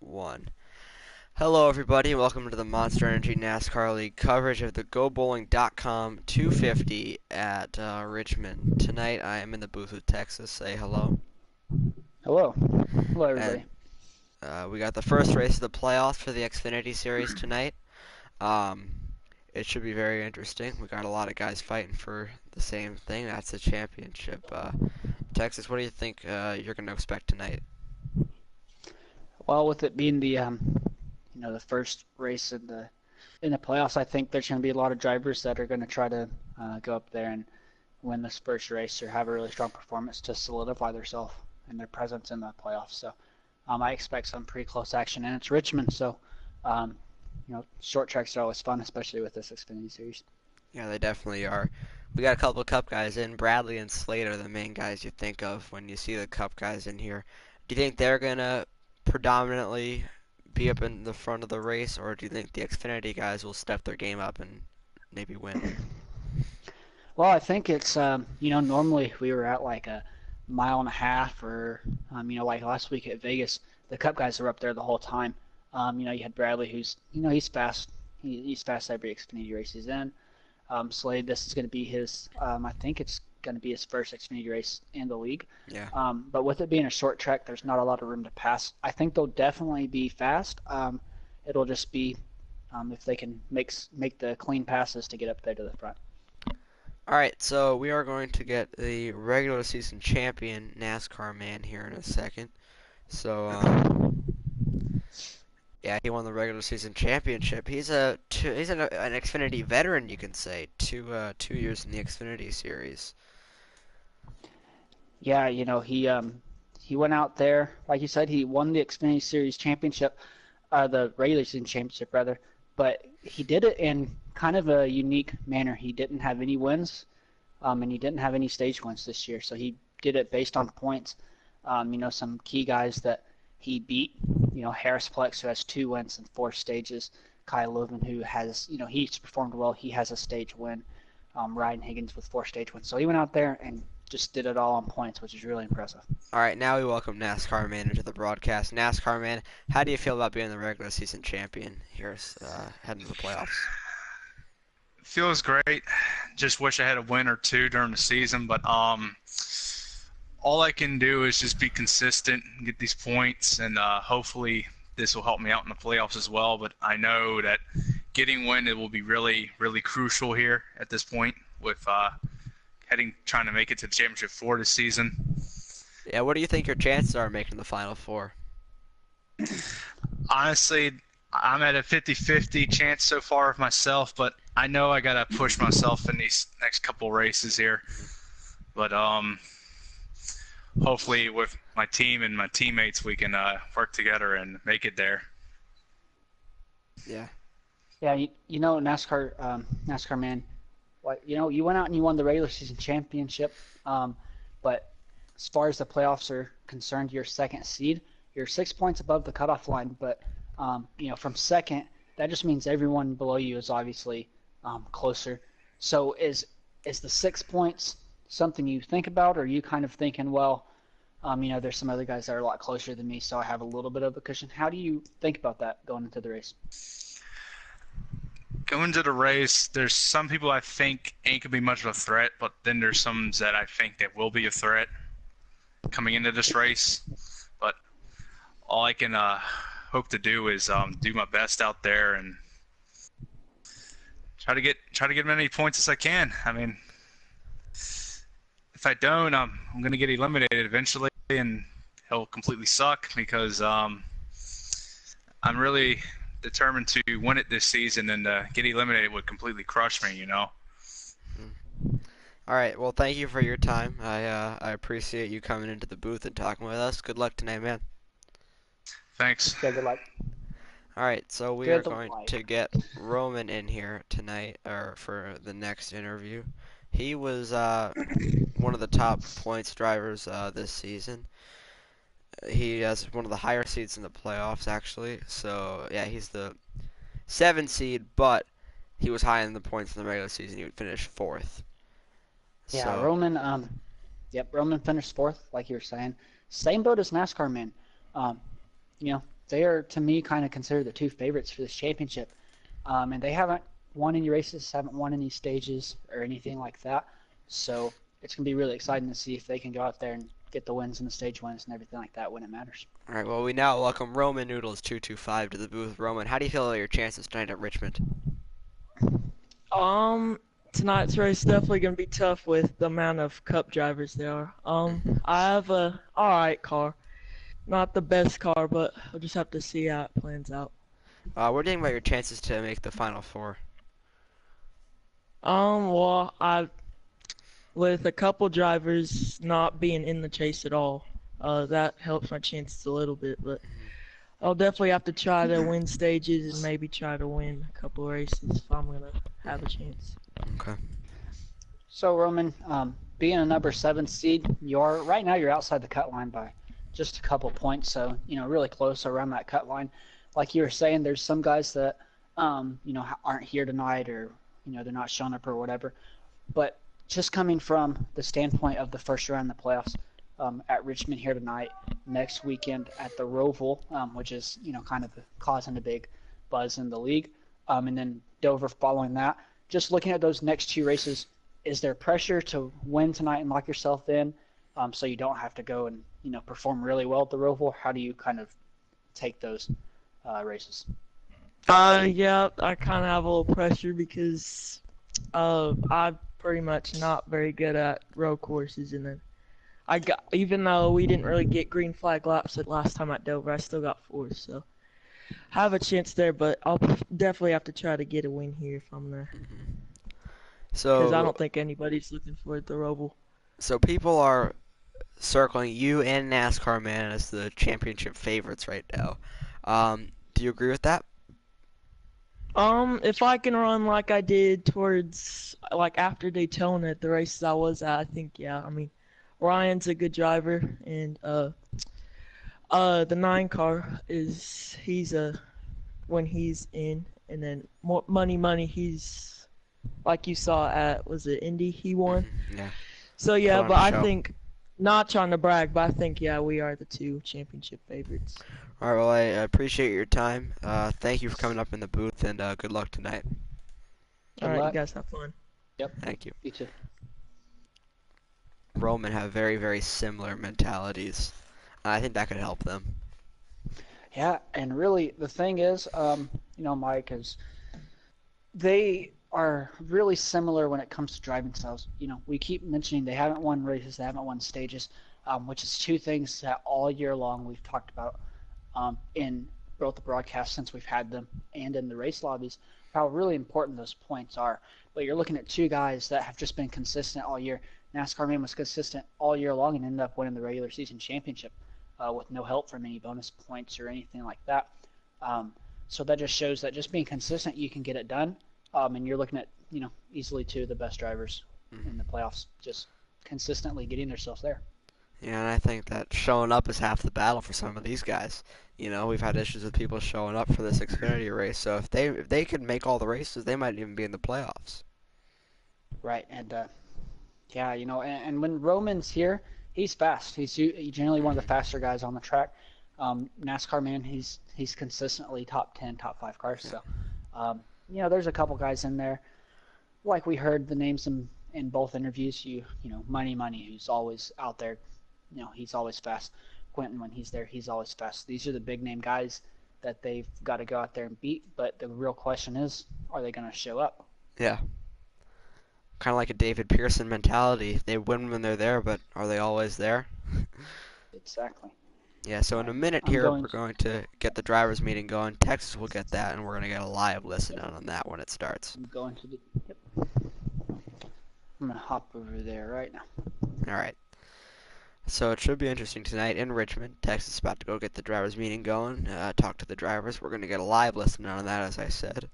1. Hello, everybody. Welcome to the Monster Energy NASCAR League coverage of the GoBowling.com 250 at Richmond. Tonight, I am in the booth with Texas. Say hello. Hello. Hello, And everybody. we got the first race of the playoffs for the Xfinity Series tonight. Um, it should be very interesting. We got a lot of guys fighting for the same thing. That's the championship. Texas, what do you think you're going to expect tonight? Well, with it being the first race in the playoffs, I think there's going to be a lot of drivers that are going to try to go up there and win this first race or have a really strong performance to solidify themselves and their presence in the playoffs. So I expect some pretty close action, and it's Richmond, so short tracks are always fun, especially with this Xfinity series. Yeah, they definitely are. We got a couple of Cup guys in. Bradley and Slade are the main guys you think of when you see the Cup guys in here. Do you think they're gonna predominantly be up in the front of the race, or do you think the Xfinity guys will step their game up and maybe win? Well, I think it's normally we were at like a mile and a half, or like last week at Vegas, the Cup guys were up there the whole time. You had Bradley, who's he's fast. He's fast every Xfinity race he's in. Slade, this is going to be his. I think it's going to be his first Xfinity race in the league. Yeah. But with it being a short track, there's not a lot of room to pass. I think they'll definitely be fast. It'll just be if they can make the clean passes to get up there to the front. All right, so we are going to get the regular season champion NASCAR man here in a second. So, yeah, he won the regular season championship. He's an Xfinity veteran, you can say. 2 years in the Xfinity series. Yeah, he went out there, like you said, he won the Xfinity Series championship, the regular season championship rather, but he did it in kind of a unique manner. He didn't have any wins, and he didn't have any stage wins this year, so he did it based on points. Some key guys that he beat, Harris Plex, who has 2 wins in 4 stages, Kyle Leuven, who has, he's performed well, he has a stage win, Ryan Higgins with 4 stage wins. So he went out there and just did it all on points, which is really impressive. All right, now we welcome NASCAR man into the broadcast. NASCAR man, how do you feel about being the regular season champion here, heading to the playoffs? Feels great. Just wish I had a win or two during the season, but all I can do is just be consistent, and get these points, and hopefully this will help me out in the playoffs as well. But I know that getting win it will be really, really crucial here at this point with trying to make it to the championship for this season. Yeah, what do you think your chances are of making the Final Four? Honestly, I'm at a 50-50 chance so far of myself, but I know I gotta push myself in these next couple races here. But hopefully with my team and my teammates, we can work together and make it there. Yeah. Yeah, NASCAR man, you went out and you won the regular season championship, but as far as the playoffs are concerned, you're second seed. You're 6 points above the cutoff line, but from second, that just means everyone below you is obviously closer. So is the 6 points something you think about, or are you kind of thinking, well, there's some other guys that are a lot closer than me, so I have a little bit of a cushion. How do you think about that going into the race? Going to the race, there's some people I think ain't gonna be much of a threat, but then there's some that I think that will be a threat coming into this race. But all I can hope to do is do my best out there and try to get as many points as I can. I mean, if I don't, I'm gonna get eliminated eventually, and he'll completely suck because I'm really determined to win it this season, and get eliminated would completely crush me. All right, well, thank you for your time. I appreciate you coming into the booth and talking with us. Good luck tonight, man. Thanks. Yeah, good luck. All right, so we are Good going luck. to get Roman in here tonight, or for the next interview. He was one of the top points drivers this season. He has one of the higher seeds in the playoffs, actually. So, yeah, he's the 7 seed, but he was high in the points in the regular season. He would finish 4th. Yeah, So, Roman. Yep, Roman finished fourth, like you were saying. Same boat as NASCAR man. Um, they are to me kind of considered the two favorites for this championship, and they haven't won any races, haven't won any stages or anything like that. So it's gonna be really exciting to see if they can go out there and get the wins and the stage wins and everything like that when it matters. All right. Well, we now welcome Roman Noodles 225 to the booth. Roman, how do you feel about your chances tonight at Richmond? Um, Tonight's race is definitely gonna be tough with the amount of cup drivers there are. Mhm. I have a alright car. Not the best car, but we'll just have to see how it plans out. What do you think about your chances to make the final four? Well, I with a couple drivers not being in the chase at all, that helps my chances a little bit, but I'll definitely have to try to win stages and maybe try to win a couple races if I'm gonna have a chance. Okay. So Roman, being a number 7 seed, you're right now you're outside the cut line by just a couple points, so really close around that cut line. Like you were saying, there's some guys that aren't here tonight, or they're not showing up or whatever. But just coming from the standpoint of the first round of the playoffs, at Richmond here tonight, next weekend at the Roval, which is kind of causing a big buzz in the league, and then Dover following that. Just looking at those next two races, is there pressure to win tonight and lock yourself in, so you don't have to go and perform really well at the Roval? How do you kind of take those races? Yeah, I kind of have a little pressure because I'm pretty much not very good at road courses, and then even though we didn't really get green flag laps at last time at Dover, I still got fourth, so I have a chance there, but I'll definitely have to try to get a win here if I'm there, because I So, don't think anybody's looking for the Roval. so people are circling you and NASCAR Man as the championship favorites right now. Do you agree with that? If I can run like I did towards like after Daytona at the races I was at, I think yeah. I mean, Ryan's a good driver, and the 9 car is he's a when he's in, and then money he's like you saw at was it Indy he won. Yeah. So Put yeah, on but a I show. think not trying to brag, but I think yeah we are the 2 championship favorites. All right. Well, I appreciate your time. Thank you for coming up in the booth, and good luck tonight. Good All right, you luck. guys have fun. Yep. Thank you. You too. Roman have very, very similar mentalities. I think that could help them. Yeah, and really the thing is, Mike, is they are really similar when it comes to driving styles. We keep mentioning they haven't won races, they haven't won stages, which is two things that all year long we've talked about, in both the broadcasts since we've had them and in the race lobbies, how really important those points are. But you're looking at two guys that have just been consistent all year. NASCAR man was consistent all year long and ended up winning the regular season championship, with no help from any bonus points or anything like that. Um, so that just shows that just being consistent, you can get it done. And you're looking at easily two of the best drivers in the Mhm. playoffs, just consistently getting themselves there. Yeah, and I think that showing up is half the battle for some of these guys. We've had issues with people showing up for this Xfinity race, so if they could make all the races, they might even be in the playoffs. Right, and yeah, and when Roman's here, he's fast. He's generally one of the Mhm. faster guys on the track. NASCAR man, he's consistently top 10, top 5 cars. Yeah. So, there's a couple guys in there, like we heard the names in both interviews. Money, who's always out there. He's always fast. Quentin, when he's there, he's always fast. These are the big name guys that they've got to go out there and beat. But the real question is, are they going to show up? Yeah. Kind of like a David Pearson mentality. They win when they're there, but are they always there? Exactly. Yeah, so in a And minute I'm here, going. we're going to get the drivers meeting going. Texas will get that, and we're going to get a live listen in on that when it starts. I'm going to. Yep. I'm gonna hop over there right now. All right. So it should be interesting tonight in Richmond. Texas is about to go get the drivers meeting going, talk to the drivers. We're going to get a live listen on that, as I said.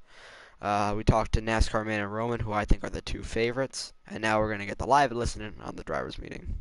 We talked to NASCAR Man and Roman, who I think are the two favorites, and now we're going to get the live listening on the drivers meeting.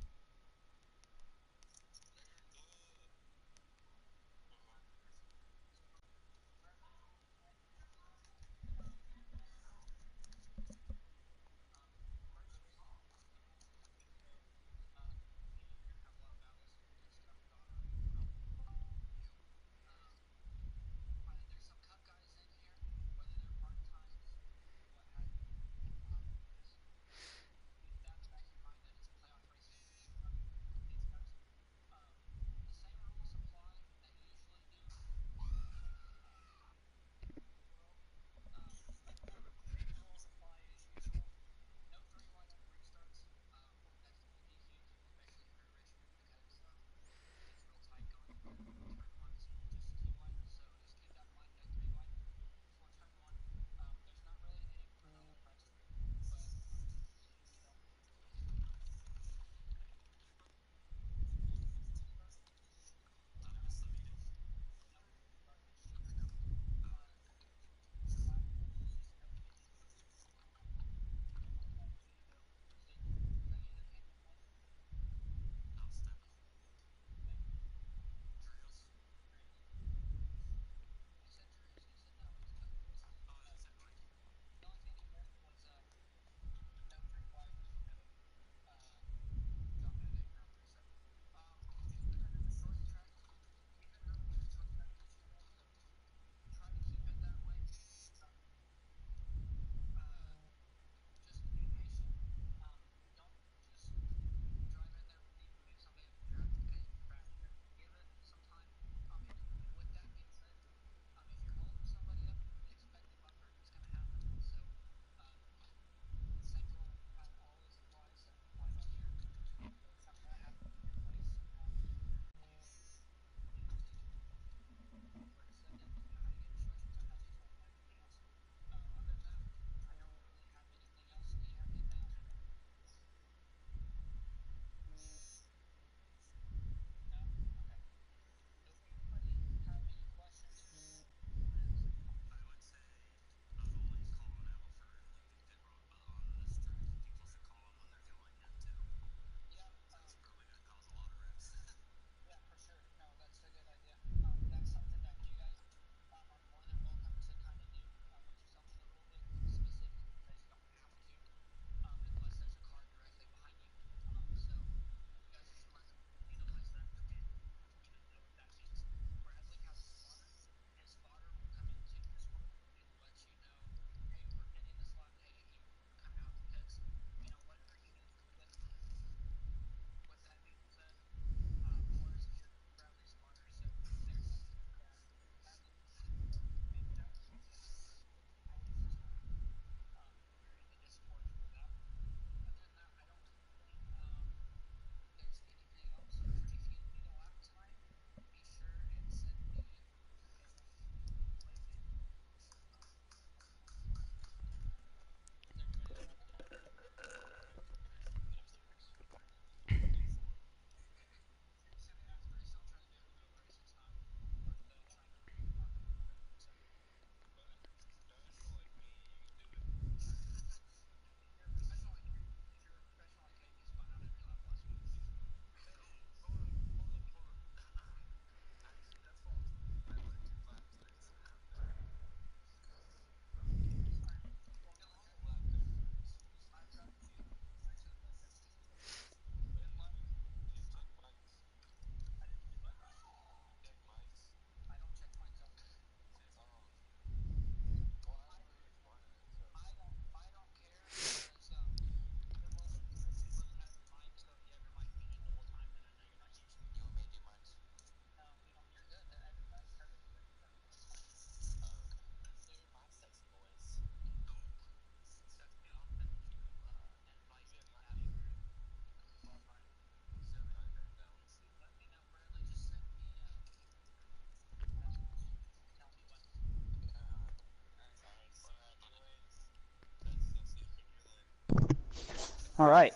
All right.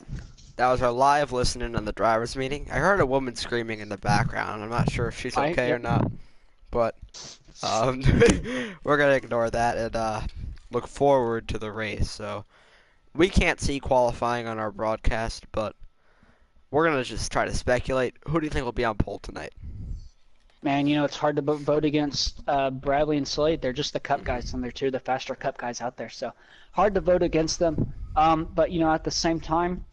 That was our live listening on the drivers' meeting. I heard a woman screaming in the background. I'm not sure if she's okay or Yep. not, but we're gonna ignore that and look forward to the race. So we can't see qualifying on our broadcast, but we're gonna just try to speculate. Who do you think will be on pole tonight? Man, it's hard to vote against Bradley and Slade. They're just the Cup Mhm. guys, and they're two of the faster Cup guys out there. So hard to vote against them. But at the same time,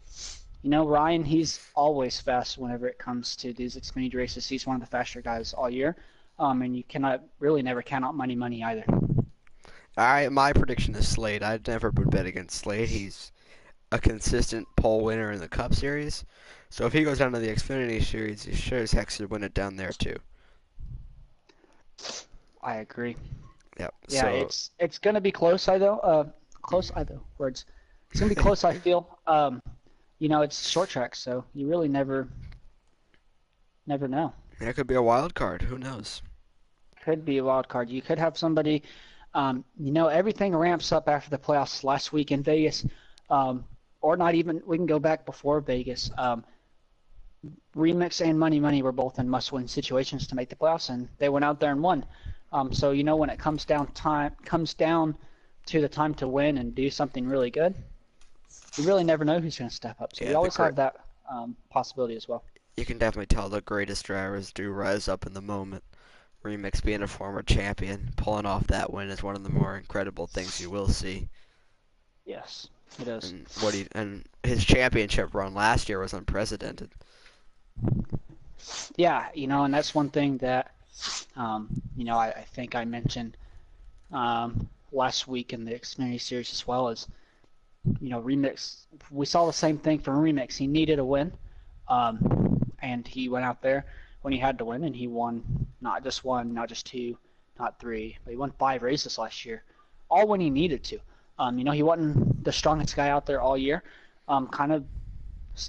Ryan, he's always fast whenever it comes to these Xfinity races. He's one of the faster guys all year. And you cannot really never count out money either. My prediction is Slade. I'd never would bet against Slade. He's a consistent pole winner in the Cup Series. So if he goes down to the Xfinity Series, he sure as heck should win it down there too. I agree. Yep. Yeah, So it's gonna be close. Words. It's gonna be close. I feel. It's short track, so you really never know. that could be a wild card. Who knows? Could be a wild card. You could have somebody. Everything ramps up after the playoffs last week in Vegas, or not even. We can go back before Vegas. Remix and Money were both in must-win situations to make the playoffs, and they went out there and won. So when it comes down to the time to win and do something really good, you really never know who's going to step up. So Yeah, you always have that possibility as well. You can definitely tell the greatest drivers do rise up in the moment. Remix being a former champion, pulling off that win is one of the more incredible things you will see. Yes, it is. And his championship run last year was unprecedented. Yeah, and that's one thing that I think I mentioned last week in the Xfinity Series as well is, Remix. We saw the same thing from Remix. He needed a win, and he went out there when he had to win, and he won not just one, not just two, not three, but he won 5 races last year, all when he needed to. He wasn't the strongest guy out there all year, kind of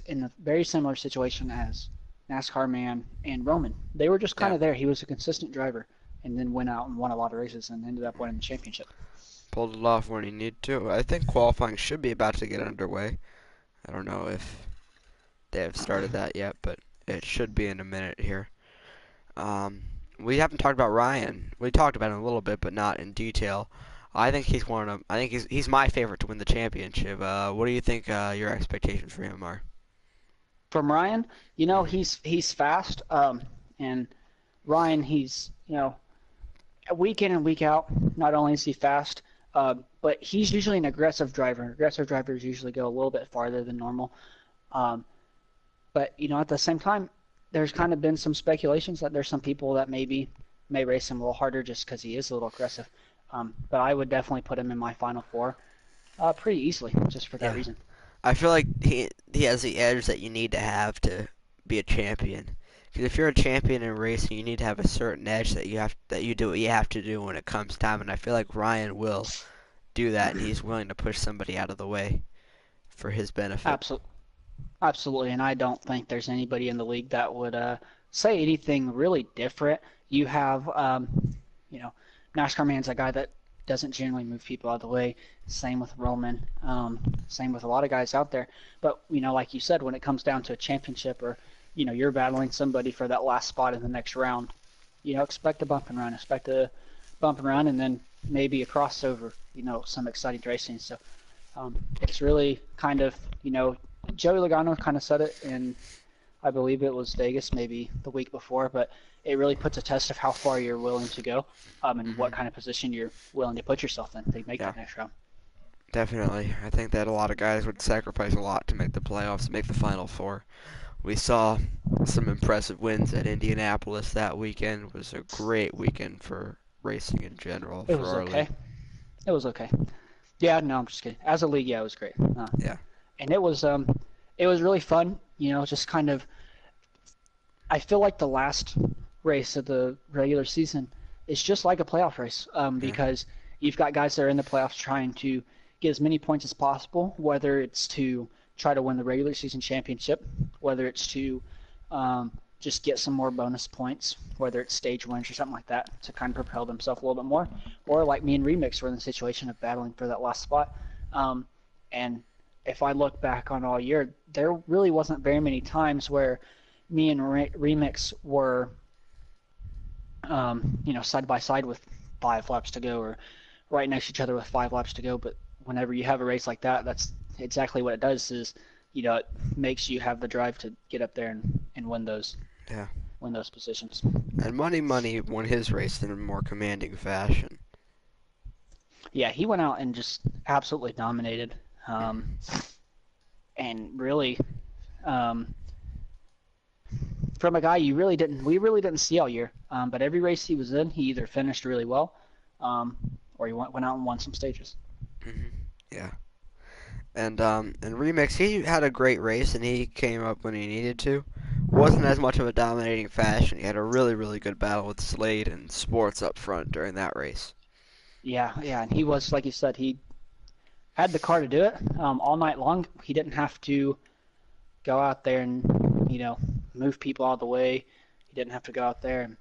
in a very similar situation as NASCAR Man and Roman. They were just kind of there. He was a consistent driver, and then went out and won a lot of races and ended up winning the championship. Pulled it off when he needed to. I think qualifying should be about to get underway. I don't know if they have started that yet, but it should be in a minute here. We haven't talked about Ryan. We talked about him a little bit, but not in detail. I think he's one of. I think he's my favorite to win the championship. What do you think your expectations for him are? From Ryan, he's fast, and Ryan, he's week in and week out. Not only is he fast, but he's usually an aggressive driver. Aggressive drivers usually go a little bit farther than normal. But at the same time, there's kind of been some speculations that there's some people that may race him a little harder just because he is a little aggressive. But I would definitely put him in my final 4 pretty easily, just for that reason. I feel like he has the edge that you need to have to be a champion. Because if you're a champion in racing, you need to have a certain edge that you do what you have to do when it comes time. And I feel like Ryan will do that, and he's willing to push somebody out of the way for his benefit. Absolutely, and I don't think there's anybody in the league that would say anything really different. You have, NASCAR Man's a guy that doesn't generally move people out of the way. Same with Roman. Same with a lot of guys out there. But, like you said, when it comes down to a championship or, you're battling somebody for that last spot in the next round, expect a bump and run. Expect a bump and run and then maybe a crossover, some exciting racing. So it's really kind of, Joey Logano kind of said it in, I believe it was Vegas, maybe the week before, but it really puts a test of how far you're willing to go and what kind of position you're willing to put yourself in to make that next round. Definitely. I think that a lot of guys would sacrifice a lot to make the playoffs, make the Final Four. We saw some impressive wins at Indianapolis that weekend. It was a great weekend for racing in general. It was okay. It was okay. Yeah, no, I'm just kidding. As a league, yeah, it was great. Yeah. And it was really fun, just kind of, I feel like the last race of the regular season is just like a playoff race because you've got guys that are in the playoffs trying to get as many points as possible, whether it's to try to win the regular season championship, whether it's to just get some more bonus points, whether it's stage wins or something like that to kind of propel themselves a little bit more, or like me and Remix were in the situation of battling for that last spot. And if I look back on all year, there really wasn't very many times where me and Remix were, side by side with 5 laps to go or right next to each other with 5 laps to go. But whenever you have a race like that, that's exactly what it does is, it makes you have the drive to get up there and win those Yeah. win those positions. And Money won his race in a more commanding fashion. Yeah, he went out and just absolutely dominated. And really, from a guy we really didn't see all year. But every race he was in, he either finished really well, or he went out and won some stages. Yeah. And Remix, he had a great race, and he came up when he needed to. Wasn't as much of a dominating fashion. He had a really, really good battle with Slade and Sports up front during that race. Yeah, and he was, like you said, he had the car to do it all night long. He didn't have to go out there and, move people out of the way. He didn't have to go out there and,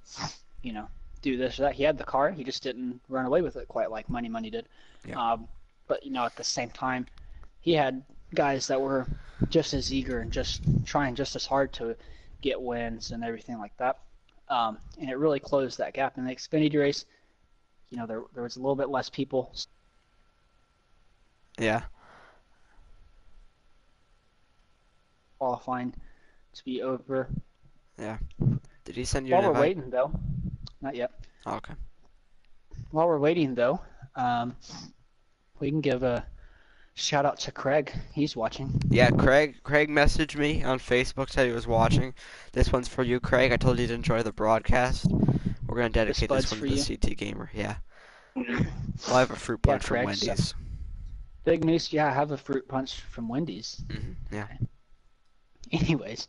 do this or that. He had the car. He just didn't run away with it quite like Money did. Yeah. But, at the same time, he had guys that were just as eager and just trying just as hard to get wins and everything like that. And it really closed that gap in the Xfinity race. There was a little bit less people. Yeah. Qualifying to be over. Yeah. Did he send you While an we're invite? waiting, though, not yet. Oh, okay. While we're waiting, though, we can give a shout out to Craig. He's watching. Yeah, Craig messaged me on Facebook, said he was watching. This one's for you, Craig. I told you to enjoy the broadcast. We're going to dedicate this bud's one for to the you. CT Gamer. Yeah. We'll have a fruit punch from Craig, so- Wendy's. Big news. Yeah, I have a fruit punch from Wendy's. Yeah. Anyways,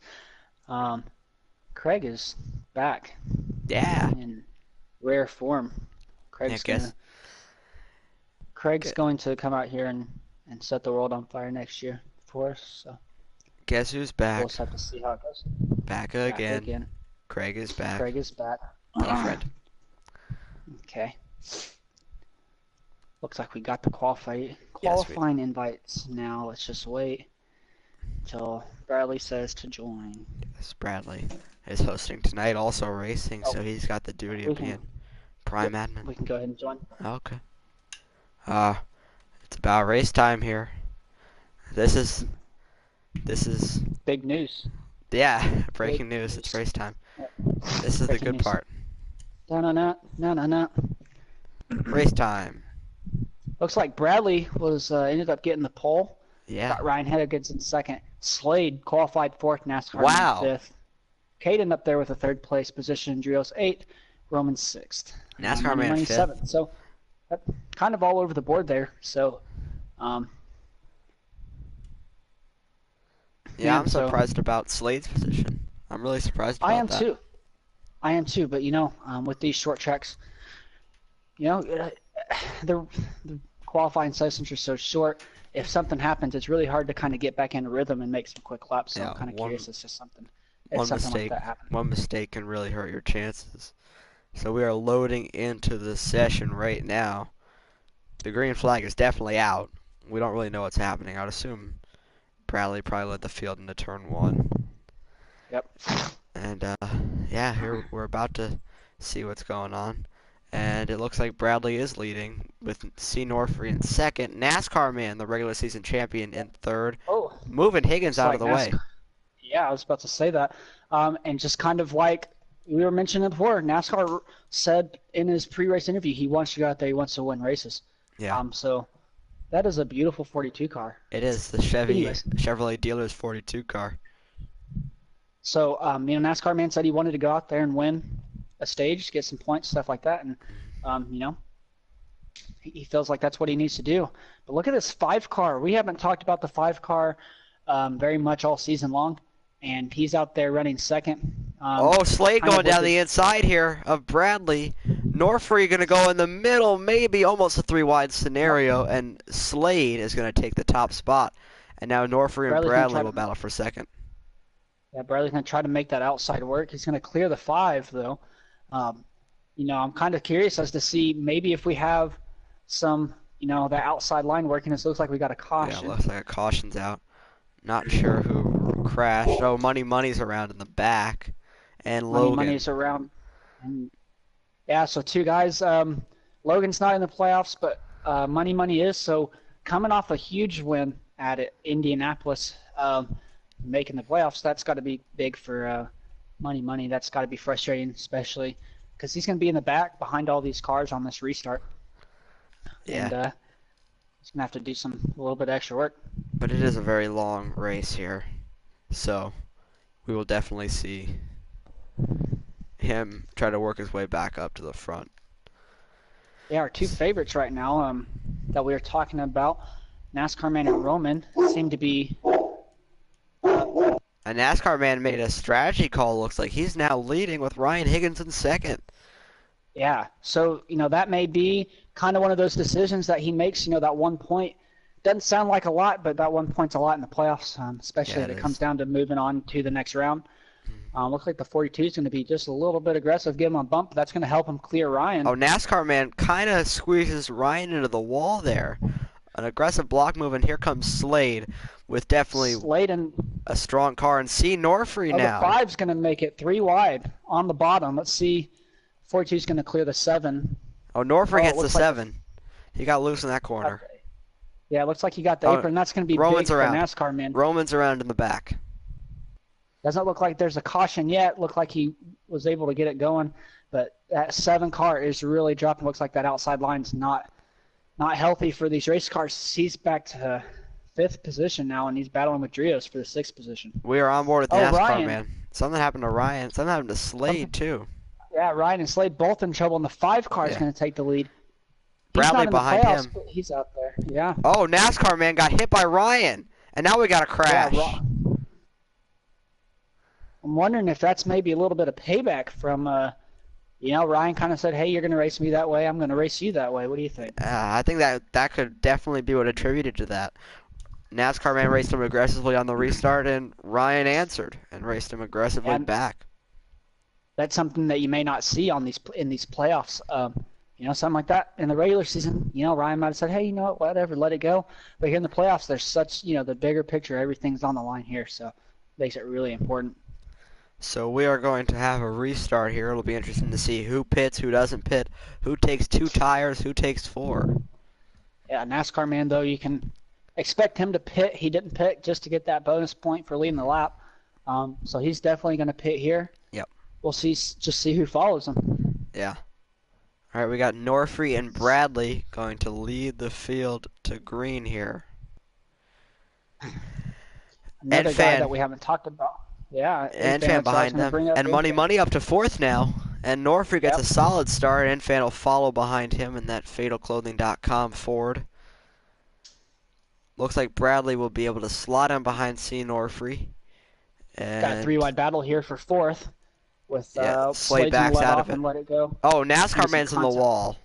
Craig is back Yeah. in rare form. Craig's going to come out here and set the world on fire next year for us. So Guess who's we'll back? just have to see how it goes. Back Back again. Craig is back. Craig is back. Tell a friend. Okay. Looks like we got the qualifying invites now. Let's just wait until Bradley says to join. Yes, Bradley is hosting tonight, also racing, so he's got the duty of being prime admin. We can go ahead and join. Okay. It's about race time here. This is Big news. breaking news. It's race time. This is the Breaking good news. part. No. Race time. Looks like Bradley was ended up getting the pole. Yeah. Got Ryan Hedegans in second. Slade qualified fourth. NASCAR Wow. fifth. Caden up there with a third place position. Drios eighth. Roman sixth. NASCAR man fifth. Seventh. So kind of all over the board there. So Yeah, I'm so- surprised about Slade's position. I'm really surprised about that. I am too. But with these short tracks, the qualifying sessions are so short. If something happens, it's really hard to kind of get back into rhythm and make some quick laps. So Yeah, I'm kind of curious if something One like mistake, that happens. one mistake can really hurt your chances. So we are loading into the session right now. The green flag is definitely out. We don't really know what's happening. I would assume Bradley probably led the field into turn one. Yep. And here we're about to see what's going on. And it looks like Bradley is leading with C. Norfrey in second. NASCAR man, the regular season champion, in third. Oh, Moving Higgins out of the way. Yeah, I was about to say that. And just kind of like we were mentioning before, NASCAR said in his pre-race interview he wants to go out there, he wants to win races. Yeah. So that is a beautiful 42 car. It is the Chevrolet dealer's 42 car. So, NASCAR man said he wanted to go out there and win a stage, get some points, stuff like that. And, he feels like that's what he needs to do. But look at this 5 car. We haven't talked about the 5 car very much all season long. And he's out there running second. Slade going down the inside here of Bradley. Norfrey going to go in the middle, maybe almost a 3-wide scenario. And Slade is going to take the top spot. And now Norfrey and Bradley will battle for second. Yeah, Bradley's going to try to make that outside work. He's going to clear the 5, though. I'm kind of curious as to see maybe if we have some, that outside line working. It looks like we got a Yeah, caution. looks like a caution's out. Not sure who crashed. Oh, Money's around in the back. And Logan. Money's around. And yeah, so two guys. Logan's not in the playoffs, but Money is. So coming off a huge win at Indianapolis, making the playoffs, that's got to be big for Money. That's got to be frustrating, especially because he's going to be in the back behind all these cars on this restart. Yeah. And he's going to have to do a little bit extra work. But it is a very long race here. So we will definitely see him try to work his way back up to the front. Yeah, our two favorites right now that we were talking about, NASCAR Man and Roman, seem to be... A NASCAR Man made a strategy call. Looks like he's now leading with Ryan Higgins in second. Yeah, so, that may be kind of one of those decisions that he makes, that 1 point. Doesn't sound like a lot, but that 1 point's a lot in the playoffs, especially if it comes down to moving on to the next round. Looks like the 42 is going to be just a little bit aggressive, give him a bump. That's going to help him clear Ryan. Oh, NASCAR Man kind of squeezes Ryan into the wall there. An aggressive block move, and here comes Slade with definitely a strong car. And see Norfrey now. The 5's going to make it 3 wide on the bottom. Let's see. 42 is going to clear the 7. Oh, Norfrey gets the 7. He got loose in that corner. Okay. Yeah, it looks like he got the apron. That's going to be Roman's big around. for NASCAR Man. Roman's around in the back. Doesn't look like there's a caution yet. Looked like he was able to get it going. But that 7 car is really dropping. Looks like that outside line's not healthy for these race cars. He's back to 5th position now, and he's battling with Drios for the 6th position. We are on board with NASCAR Ryan. Man. Something happened to Ryan. Something happened to Slade, too. Yeah, Ryan and Slade both in trouble, and the 5 car is going to take the lead. Bradley behind him. But he's out there. Yeah. Oh, NASCAR Man got hit by Ryan, and now we got a crash. Yeah, I'm wondering if that's maybe a little bit of payback from, Ryan kind of said, hey, you're going to race me that way, I'm going to race you that way. What do you think? I think that could definitely be what attributed to that. NASCAR Man raced him aggressively on the restart, and Ryan answered and raced him aggressively back. That's something that you may not see in these playoffs. Something like that. In the regular season, Ryan might have said, hey, whatever, let it go. But here in the playoffs, there's such, the bigger picture, everything's on the line here, so it makes it really important. So we are going to have a restart here. It'll be interesting to see who pits, who doesn't pit, who takes 2 tires, who takes 4. Yeah, NASCAR Man, though, you can expect him to pit. He didn't pit just to get that bonus point for leading the lap. So he's definitely going to pit here. Yep. We'll just see who follows him. Yeah. All right, we got Norfrey and Bradley going to lead the field to green here. Another guy that we haven't talked about. Yeah. Fan behind them. And Money up to 4th now. And Norfrey gets a solid start. And Fan will follow behind him in that fatalclothing.com Ford. Looks like Bradley will be able to slot him behind C. Norfrey. And got a 3-wide battle here for 4th. With Slade backs out of it and let it go. Oh, NASCAR Man's in the wall.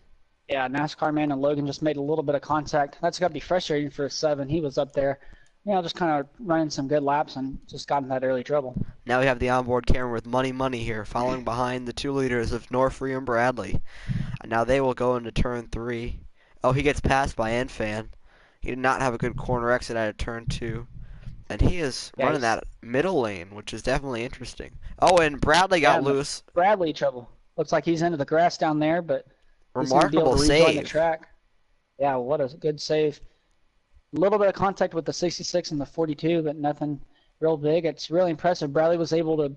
Yeah, NASCAR Man and Logan just made a little bit of contact. That's got to be frustrating for a 7. He was up there, just kind of running some good laps and just got in that early trouble. Now we have the onboard camera with Money here, following behind the 2 leaders of Norfrey and Bradley. And now they will go into turn 3. Oh, he gets passed by Enfan. He did not have a good corner exit out of turn 2. And he is running that middle lane, which is definitely interesting. Oh, and Bradley got loose. Bradley trouble. Looks like he's into the grass down there, but remarkable he's gonna be able to rejoin save. the track. Yeah, what a good save. A little bit of contact with the 66 and the 42, but nothing real big. It's really impressive. Bradley was able to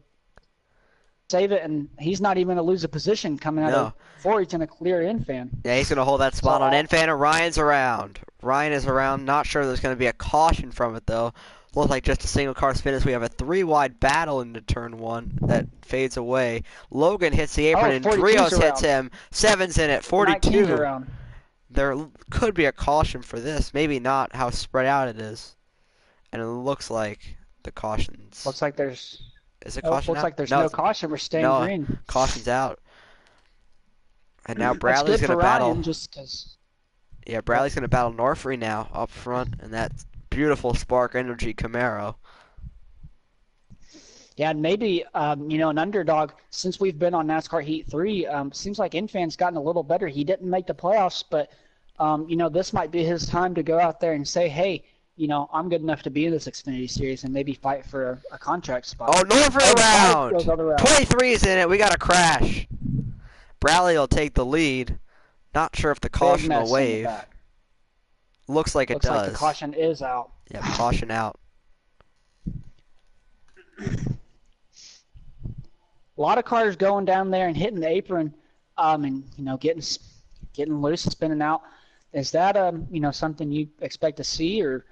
save it, and he's not even going to lose a position coming out of 4. He's going to clear Enfan. Yeah, he's going to hold that spot on Enfan, and Ryan's around. Ryan is around. Not sure there's going to be a caution from it, though. Looks like just a single car's finish. We have a 3-wide battle into turn 1 that fades away. Logan hits the apron, and Drios hits him. 7's in it. 42. There could be a caution for this. Maybe not how spread out it is. And it looks like the caution's... Looks like there's... Is it caution looks out? like there's no caution. We're staying green. Caution's out. And now Bradley's going to battle... Yeah, Bradley's going to battle Norfrey now up front, and that's beautiful Spark Energy Camaro. Yeah, and maybe, an underdog, since we've been on NASCAR Heat 3, seems like Enfan's gotten a little better. He didn't make the playoffs, but this might be his time to go out there and say, hey, I'm good enough to be in this Xfinity Series and maybe fight for a contract spot. Oh, Norfolk Five goes around! other route. 23's in it. We got a crash. Bradley will take the lead. Not sure if the Big caution will mess in the wave. back. Looks like it Looks does. like the caution is out. Yep, caution out. A lot of cars going down there and hitting the apron, and getting loose and spinning out. Is that something you expect to see, or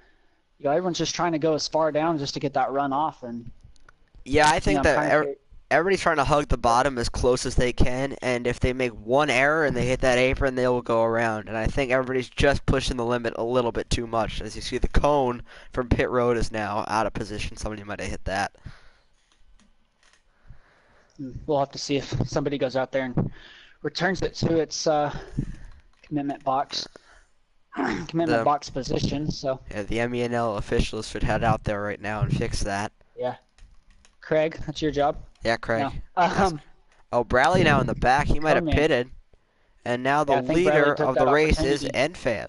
everyone's just trying to go as far down just to get that run off? And Yeah, I think that of everybody's trying to hug the bottom as close as they can, and if they make one error and they hit that apron, they will go around. And I think everybody's just pushing the limit a little bit too much. As you see, the cone from pit road is now out of position. Somebody might have hit that. we'll have to see if somebody goes out there and returns it to its commitment box box position. So Yeah, the MENL officials should head out there right now and fix that. yeah, Craig, that's your job. Yeah, Craig. No. Oh, Bradley now in the back. He might have man. pitted. And now the Yeah, I think Bradley leader took of that the race is opportunity. NFan.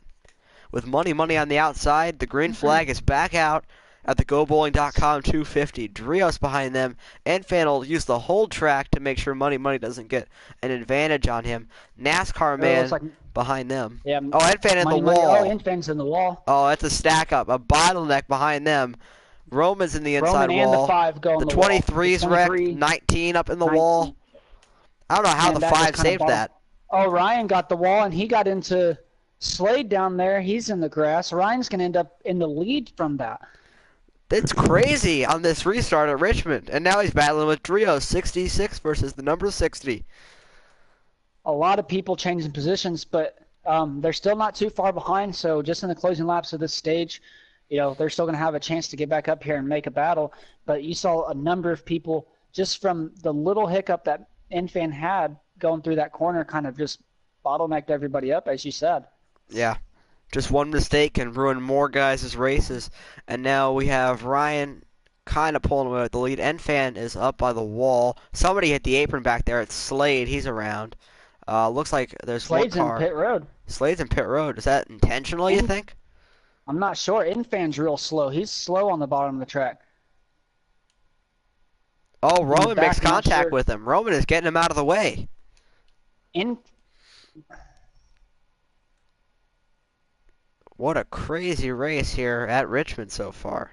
With money on the outside, the green flag is back out at the GoBowling.com 250. Drios behind them. NFan will use the whole track to make sure money doesn't get an advantage on him. NASCAR It man looks like, behind them. yeah, Oh, NFan in the Money. wall. Oh, Infan's in the wall. Oh, that's a stack up. A bottleneck behind them. Roman's in the inside Roman and wall. the 5 go on The the wall. 23's The wrecked. 23, 19 up in the 19. wall. I don't know how Man, the that was 5 kinda saved bottom. that. Oh, Ryan got the wall, and he got into Slade down there. He's in the grass. Ryan's going to end up in the lead from that. It's crazy on this restart at Richmond. And now he's battling with Drios. 66 versus the number 60. A lot of people changing positions, but they're still not too far behind. So just in the closing laps of this stage, they're still going to have a chance to get back up here and make a battle. But you saw a number of people just from the little hiccup that Infan had going through that corner kind of just bottlenecked everybody up, as you said. Yeah. Just one mistake can ruin more guys' races. And now we have Ryan kind of pulling away with the lead. Enfan is up by the wall. Somebody hit the apron back there. It's Slade. He's around. Looks like there's Slade's one car. in pit road. Slade's in pit road. Is that intentional, you think? I'm not sure. Infan's real slow. He's slow on the bottom of the track. Oh, Roman back, makes not contact sure. with him. Roman is getting him out of the way. What a crazy race here at Richmond so far.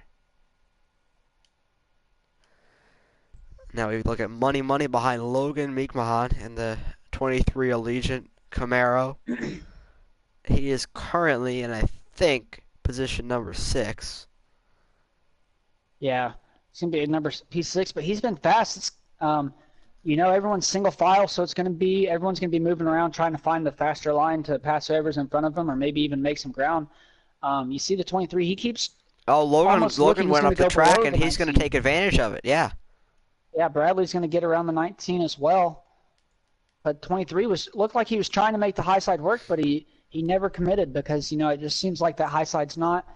Now we look at money behind Logan Meekmahan in the 23 Allegiant Camaro. He is currently in, I think, position number 6. Yeah, it's gonna be a number P6, but he's been fast. It's everyone's single file, so everyone's gonna be moving around trying to find the faster line to pass whoever's in front of them, or maybe even make some ground. You see the 23, he keeps. Oh, Logan went up the track, and the he's going to 19. take advantage of it. Yeah. Yeah, Bradley's gonna get around the 19 as well. But 23 looked like he was trying to make the high side work, but he never committed because it just seems like that high side's not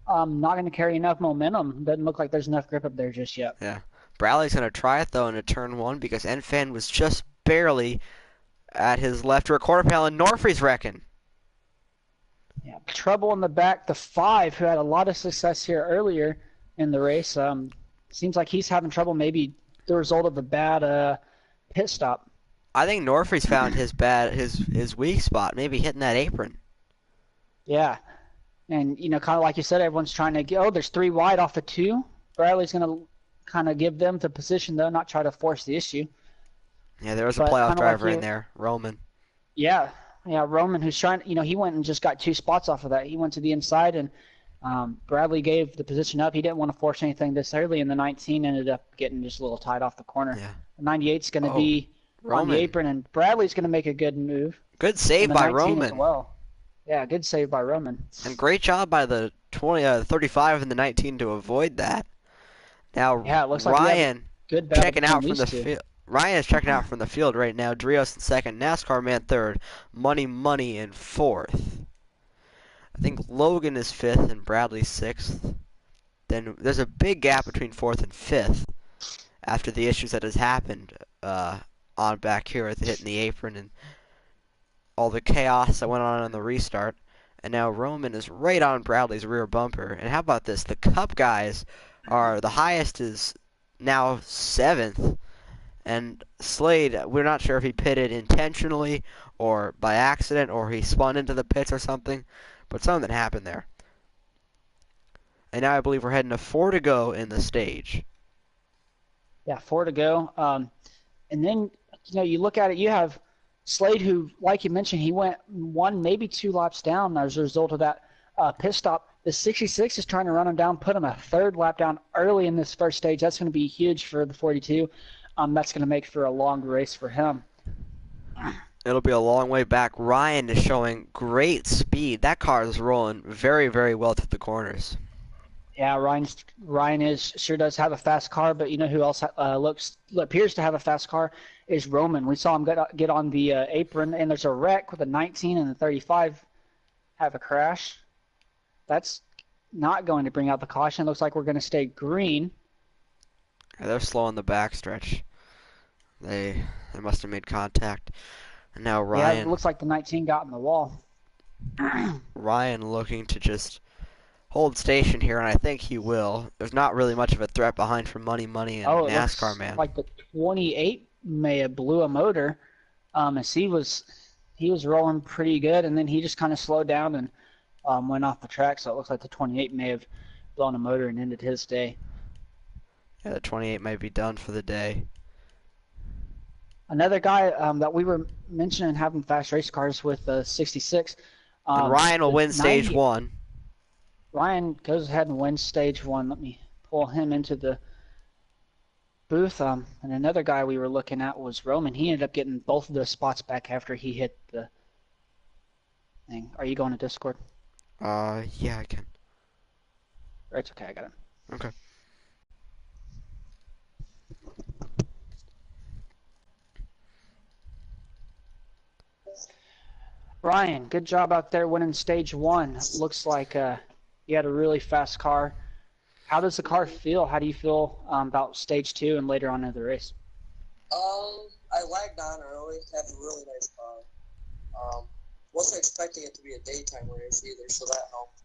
going to carry enough momentum. Doesn't look like there's enough grip up there just yet. Yeah. Bradley's going to try it, though, into turn 1 because Enfan was just barely at his left rear quarter panel, and Norfrey's wrecking. Yeah, trouble in the back. The 5, who had a lot of success here earlier in the race, seems like he's having trouble. Maybe the result of a bad pit stop. I think Norfrey's found his weak spot, maybe hitting that apron. Yeah, and kind of like you said, everyone's trying to get. Oh, there's 3 wide off the 2. Bradley's going to kind of give them the position though, not try to force the issue. Yeah, there was a But playoff kinda driver like in there, Roman. Yeah, Roman, who's trying. He went and just got 2 spots off of that. He went to the inside, and Bradley gave the position up. He didn't want to force anything this early, and the 19 ended up getting just a little tight off the corner. Yeah. The 98's going to be on Roman. the apron, and Bradley's going to make a good move. Good save And the by 19 Roman. as well. Yeah, good save by Roman. And great job by the 35 and the 19 to avoid that. Now Yeah, it looks like we have Ryan good battle checking out between from the these two. field. Ryan is checking out from the field right now. Drios in second, NASCAR man third, Money in fourth. I think Logan is fifth and Bradley sixth. Then there's a big gap between fourth and fifth after the issues that has happened on back here with hitting the apron and all the chaos that went on in the restart. And now Roman is right on Bradley's rear bumper. And how about this? The Cup guys are, the highest is now 7th. And Slade, we're not sure if he pitted intentionally or by accident or he spun into the pits or something. But something happened there. And now I believe we're heading to 4 to go in the stage. Yeah, 4 to go. And then, you look at it, you have Slade, who, like you mentioned, he went 1, maybe 2 laps down as a result of that pit stop. The 66 is trying to run him down, put him a 3rd lap down early in this first stage. That's going to be huge for the 42. That's going to make for a long race for him. It'll be a long way back. Ryan is showing great speed. That car is rolling very, very well through the corners. Yeah, Ryan sure does have a fast car, but you know who else appears to have a fast car is Roman. We saw him get on the apron, and there's a wreck with a 19 and a 35 have a crash. That's not going to bring out the caution. Looks like we're going to stay green. Yeah, they're slow on the backstretch. They must have made contact. And now Ryan. Yeah, it looks like the 19 got in the wall. Ryan looking to just hold station here, and I think he will. There's not really much of a threat behind for Money and NASCAR looks man. Like the 28 may have blew a motor, as he was rolling pretty good, and then he just kind of slowed down and went off the track. So it looks like the 28 may have blown a motor and ended his day. Yeah, the 28 might be done for the day. Another guy that we were mentioning having fast race cars with 66. And Ryan will win stage 1. Ryan goes ahead and wins stage 1. Let me pull him into the booth. And another guy we were looking at was Roman. He ended up getting both of those spots back after he hit the thing. Are you going to Discord? Yeah, I can. It's okay, I got him. Okay. Ryan, good job out there winning stage 1. Looks like you had a really fast car. How does the car feel? How do you feel about stage 2 and later on in the race? I lagged on early. Had a really nice car. Wasn't expecting it to be a daytime race either, so that helped.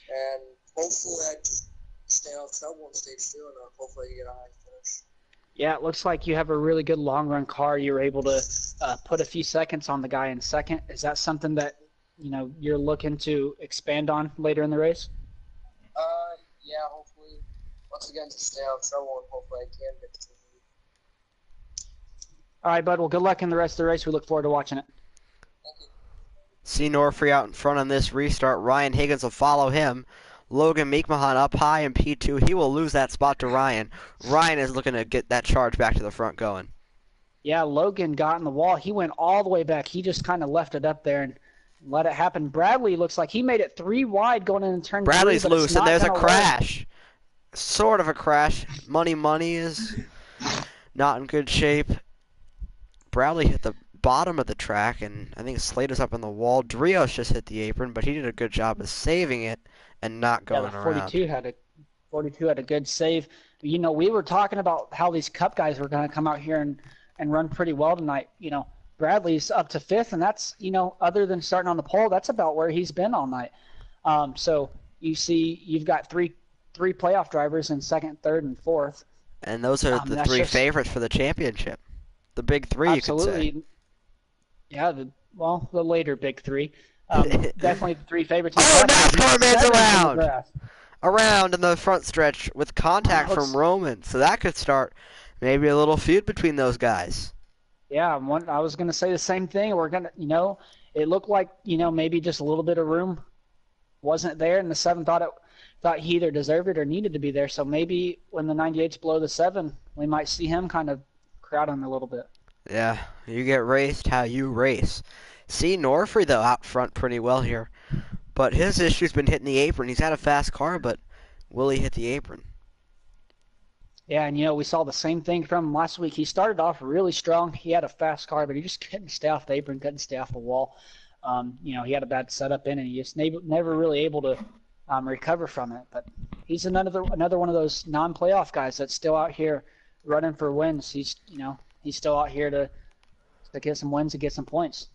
And hopefully I stay out of trouble in stage 2, and hopefully I get a high finish. Yeah, it looks like you have a really good long-run car. You were able to put a few seconds on the guy in second. Is that something that you're looking to expand on later in the race? Yeah, hopefully. Once again, to stay out of trouble, and hopefully I can get to the lead. All right, bud. Well, good luck in the rest of the race. We look forward to watching it. Thank you. See Norfree out in front on this restart. Ryan Higgins will follow him. Logan Meekmahan up high in P2. He will lose that spot to Ryan. Ryan is looking to get that charge back to the front going. Yeah, Logan got in the wall. He went all the way back. He just kind of left it up there and let it happen. Bradley looks like he made it 3 wide going in turn 3. Bradley's loose, and there's a work. crash. Sort of a crash. Money is not in good shape. Bradley hit the bottom of the track, and I think Slade is up on the wall. Drios just hit the apron, but he did a good job of saving it and not going the 42 around. 42 had a good save. We were talking about how these Cup guys were going to come out here and run pretty well tonight. Bradley's up to 5th, and that's, other than starting on the pole, that's about where he's been all night. So you see you've got three playoff drivers in 2nd, 3rd, and 4th. And those are the 3 favorites for the championship. The big 3, you could say. Yeah, the later big 3. Definitely the 3 favorites. Oh, NASCAR man's around! Around in the front stretch with contact from Roman. So that could start maybe a little feud between those guys. Yeah, I was going to say the same thing. We're going to, it looked like, maybe just a little bit of room wasn't there, and the 7 thought he either deserved it or needed to be there. So maybe when the 98's below the 7, we might see him kind of crowd him a little bit. Yeah, you get raced how you race. See Norfree, though, out front pretty well here. But his issue's been hitting the apron. He's had a fast car, but will he hit the apron? Yeah, and we saw the same thing from him last week. He started off really strong. He had a fast car, but he just couldn't stay off the apron, couldn't stay off the wall. He had a bad setup in, and he just never really able to recover from it. But he's another one of those non-playoff guys that's still out here running for wins. He's still out here to get some wins and get some points.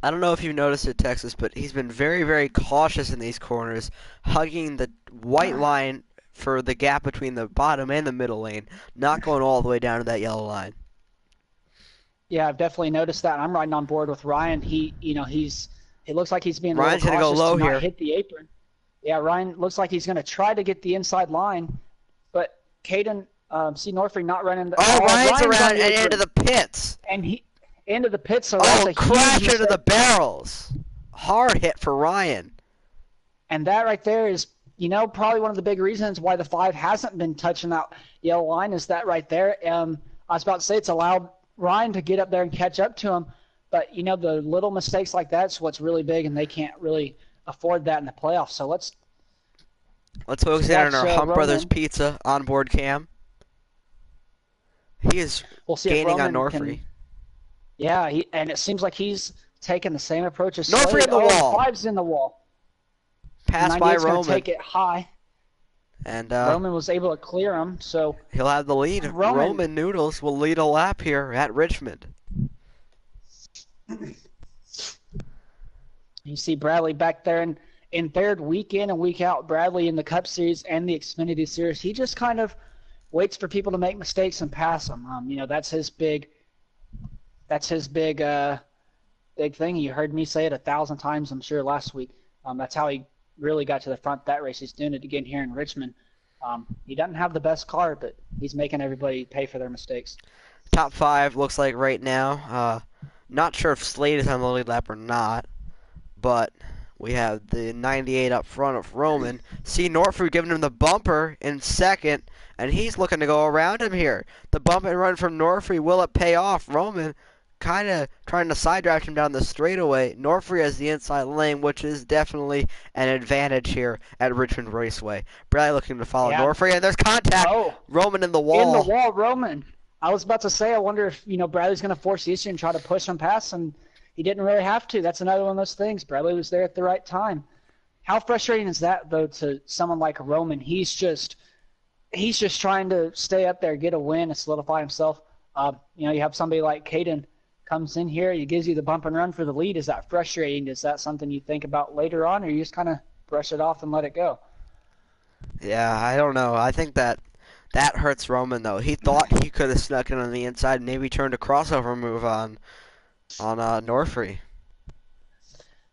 I don't know if you've noticed it, Texas, but he's been very, very cautious in these corners, hugging the white line for the gap between the bottom and the middle lane, not going all the way down to that yellow line. Yeah, I've definitely noticed that. I'm riding on board with Ryan. It looks like he's being a Ryan's little gonna go cautious low to not here. hit the apron. Yeah, Ryan looks like he's going to try to get the inside line, but Caden, see Norfrey not running. Ryan's Ryan's around on the and apron. into the pits. And he into the pit, so that's a Crash huge into the mistake. barrels. Hard hit for Ryan. And that right there is, probably one of the big reasons why the 5 hasn't been touching that yellow line is that right there. I was about to say it's allowed Ryan to get up there and catch up to him, but the little mistakes like that's what's really big, and they can't really afford that in the playoffs. So let's focus in on our watch, Hump Brothers Roman. Pizza onboard cam. He is We'll see if gaining on Roman Norfrey. Yeah, and it seems like he's taking the same approach as Norfrey Slade. in the wall. 5's in the wall. Pass by 98's gonna Roman. take it high. And Roman was able to clear him, so he'll have the lead. Roman Noodles will lead a lap here at Richmond. you see Bradley back there in third, week in and week out. Bradley in the Cup Series and the Xfinity Series, he just kind of waits for people to make mistakes and pass them. That's his big thing. You heard me say it 1,000 times, I'm sure, last week. That's how he really got to the front that race. He's doing it again here in Richmond. He doesn't have the best car, but he's making everybody pay for their mistakes. Top 5 looks like right now. Not sure if Slade is on the lead lap or not, but we have the 98 up front of Roman. See Norfrey giving him the bumper in second, and he's looking to go around him here. The bump and run from Norfrey, will it pay off? Roman kind of trying to side draft him down the straightaway. Norfrey has the inside lane, which is definitely an advantage here at Richmond Raceway. Bradley looking to follow Norfrey, and there's contact. Oh, Roman in the wall. In the wall, Roman. I was about to say, I wonder if Bradley's going to force the issue and try to push him past, and he didn't really have to. That's another one of those things. Bradley was there at the right time. How frustrating is that, though, to someone like Roman? He's just trying to stay up there, get a win, and solidify himself. You have somebody like Caden comes in here, he gives you the bump and run for the lead. Is that frustrating? Is that something you think about later on, or you just kind of brush it off and let it go? Yeah, I don't know. I think that hurts Roman, though. He thought he could have snuck in on the inside and maybe turned a crossover move on Norfrey.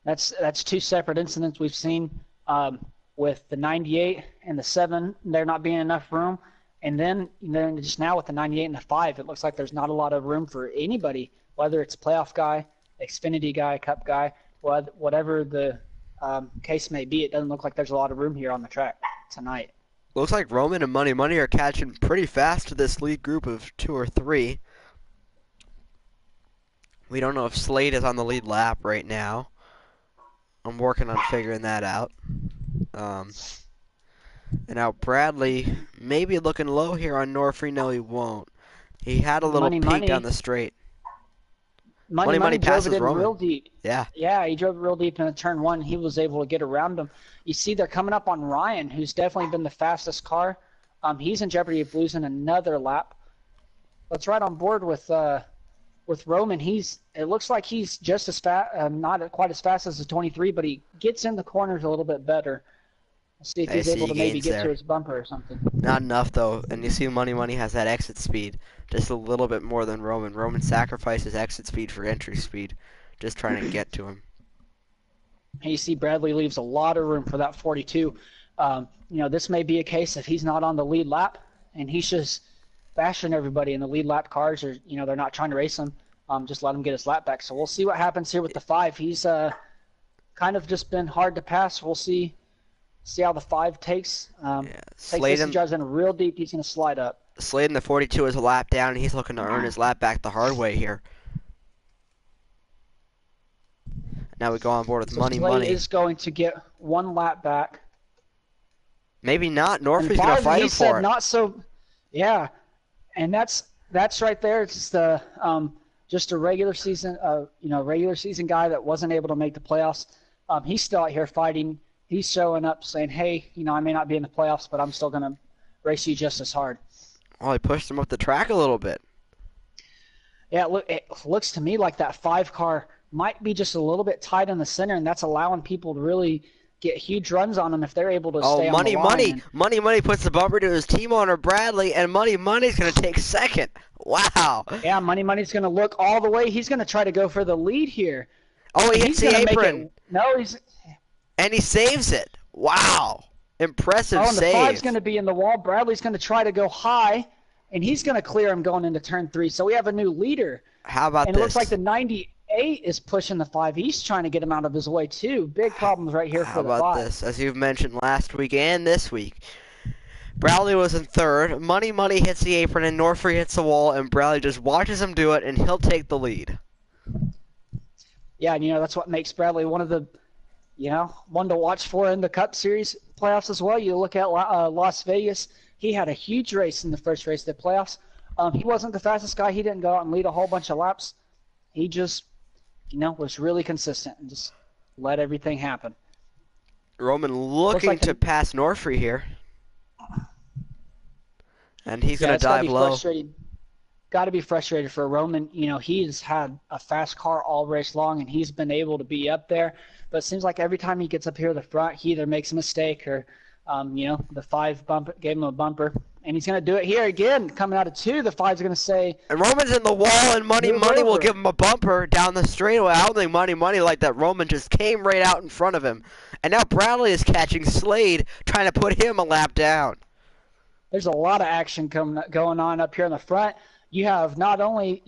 That's two separate incidents we've seen with the 98 and the 7, there not being enough room. And then just now with the 98 and the 5, it looks like there's not a lot of room for anybody, whether it's playoff guy, Xfinity guy, Cup guy, whatever the case may be. It doesn't look like there's a lot of room here on the track tonight. Looks like Roman and Money Money are catching pretty fast to this lead group of 2 or 3. We don't know if Slade is on the lead lap right now. I'm working on figuring that out. And now Bradley maybe looking low here on Norfrey. No, he won't. He had a little peek down the straight. Money passes drove it in Roman. real deep. Yeah. Yeah, he drove it real deep in turn 1. He was able to get around him. You see they're coming up on Ryan, who's definitely been the fastest car. He's in jeopardy of losing another lap. Let's ride on board with Roman. It looks like he's just as fast, not quite as fast as the 23, but he gets in the corners a little bit better. Let's see if he's able to maybe get to his bumper or something. Not enough, though. And you see Money Money has that exit speed. Just a little bit more than Roman. Roman sacrifices exit speed for entry speed. Just trying to get to him. And you see Bradley leaves a lot of room for that 42. This may be a case if he's not on the lead lap and he's just bashing everybody in the lead lap cars, or they're not trying to race him. Just let him get his lap back. So we'll see what happens here with the 5. He's kind of just been hard to pass. We'll see how the 5 takes. Takes this, drives in real deep. He's going to slide up. Slade in the 42 is a lap down, and he's looking to earn his lap back the hard way here. Now we go on board with Money Slade Money. is going to get 1 lap back. Maybe not. Norfrey's going to fight him for it. Not so. Yeah, and that's right there. It's the just a regular season guy that wasn't able to make the playoffs. He's still out here fighting. He's showing up, saying, "Hey, I may not be in the playoffs, but I'm still going to race you just as hard." Well, he pushed him up the track a little bit. Yeah, it looks to me like that 5 car might be just a little bit tight in the center, and that's allowing people to really get huge runs on them if they're able to Oh, stay on the line. And, Money puts the bumper to his team owner Bradley, and Money's gonna take second. Wow. yeah, Money's going to look all the way. He's going to try to go for the lead here. Oh, he And hits he's the going to make apron, it. No, he's. and he saves it. Wow. Impressive Oh, and the save. five's going to be in the wall. Bradley's going to try to go high, and he's going to clear him going into turn 3. So we have a new leader. How about And this? it looks like the 98 is pushing the 5. He's trying to get him out of his way, too. Big problems right here How for the about 5. this? As you've mentioned last week and this week, Bradley was in third. Money hits the apron, and Norfree hits the wall, and Bradley just watches him do it, and he'll take the lead. Yeah, and that's what makes Bradley one of the, one to watch for in the Cup Series playoffs as well. You look at Las Vegas. He had a huge race in the first race of the playoffs. He wasn't the fastest guy. He didn't go out and lead a whole bunch of laps. He just, was really consistent and just let everything happen. Roman looking to pass Norfree here. And he's going to dive low. Got to be frustrated for Roman. He's had a fast car all race long, and he's been able to be up there. But it seems like every time he gets up here to the front, he either makes a mistake or, the 5 gave him a bumper. And he's going to do it here again. Coming out of 2, the 5's going to say... And Roman's in the wall, and Money will give him a bumper down the straightaway. I don't think Money like that. Roman just came right out in front of him. And now Bradley is catching Slade, trying to put him a lap down. There's a lot of action going on up here in the front. You have not only,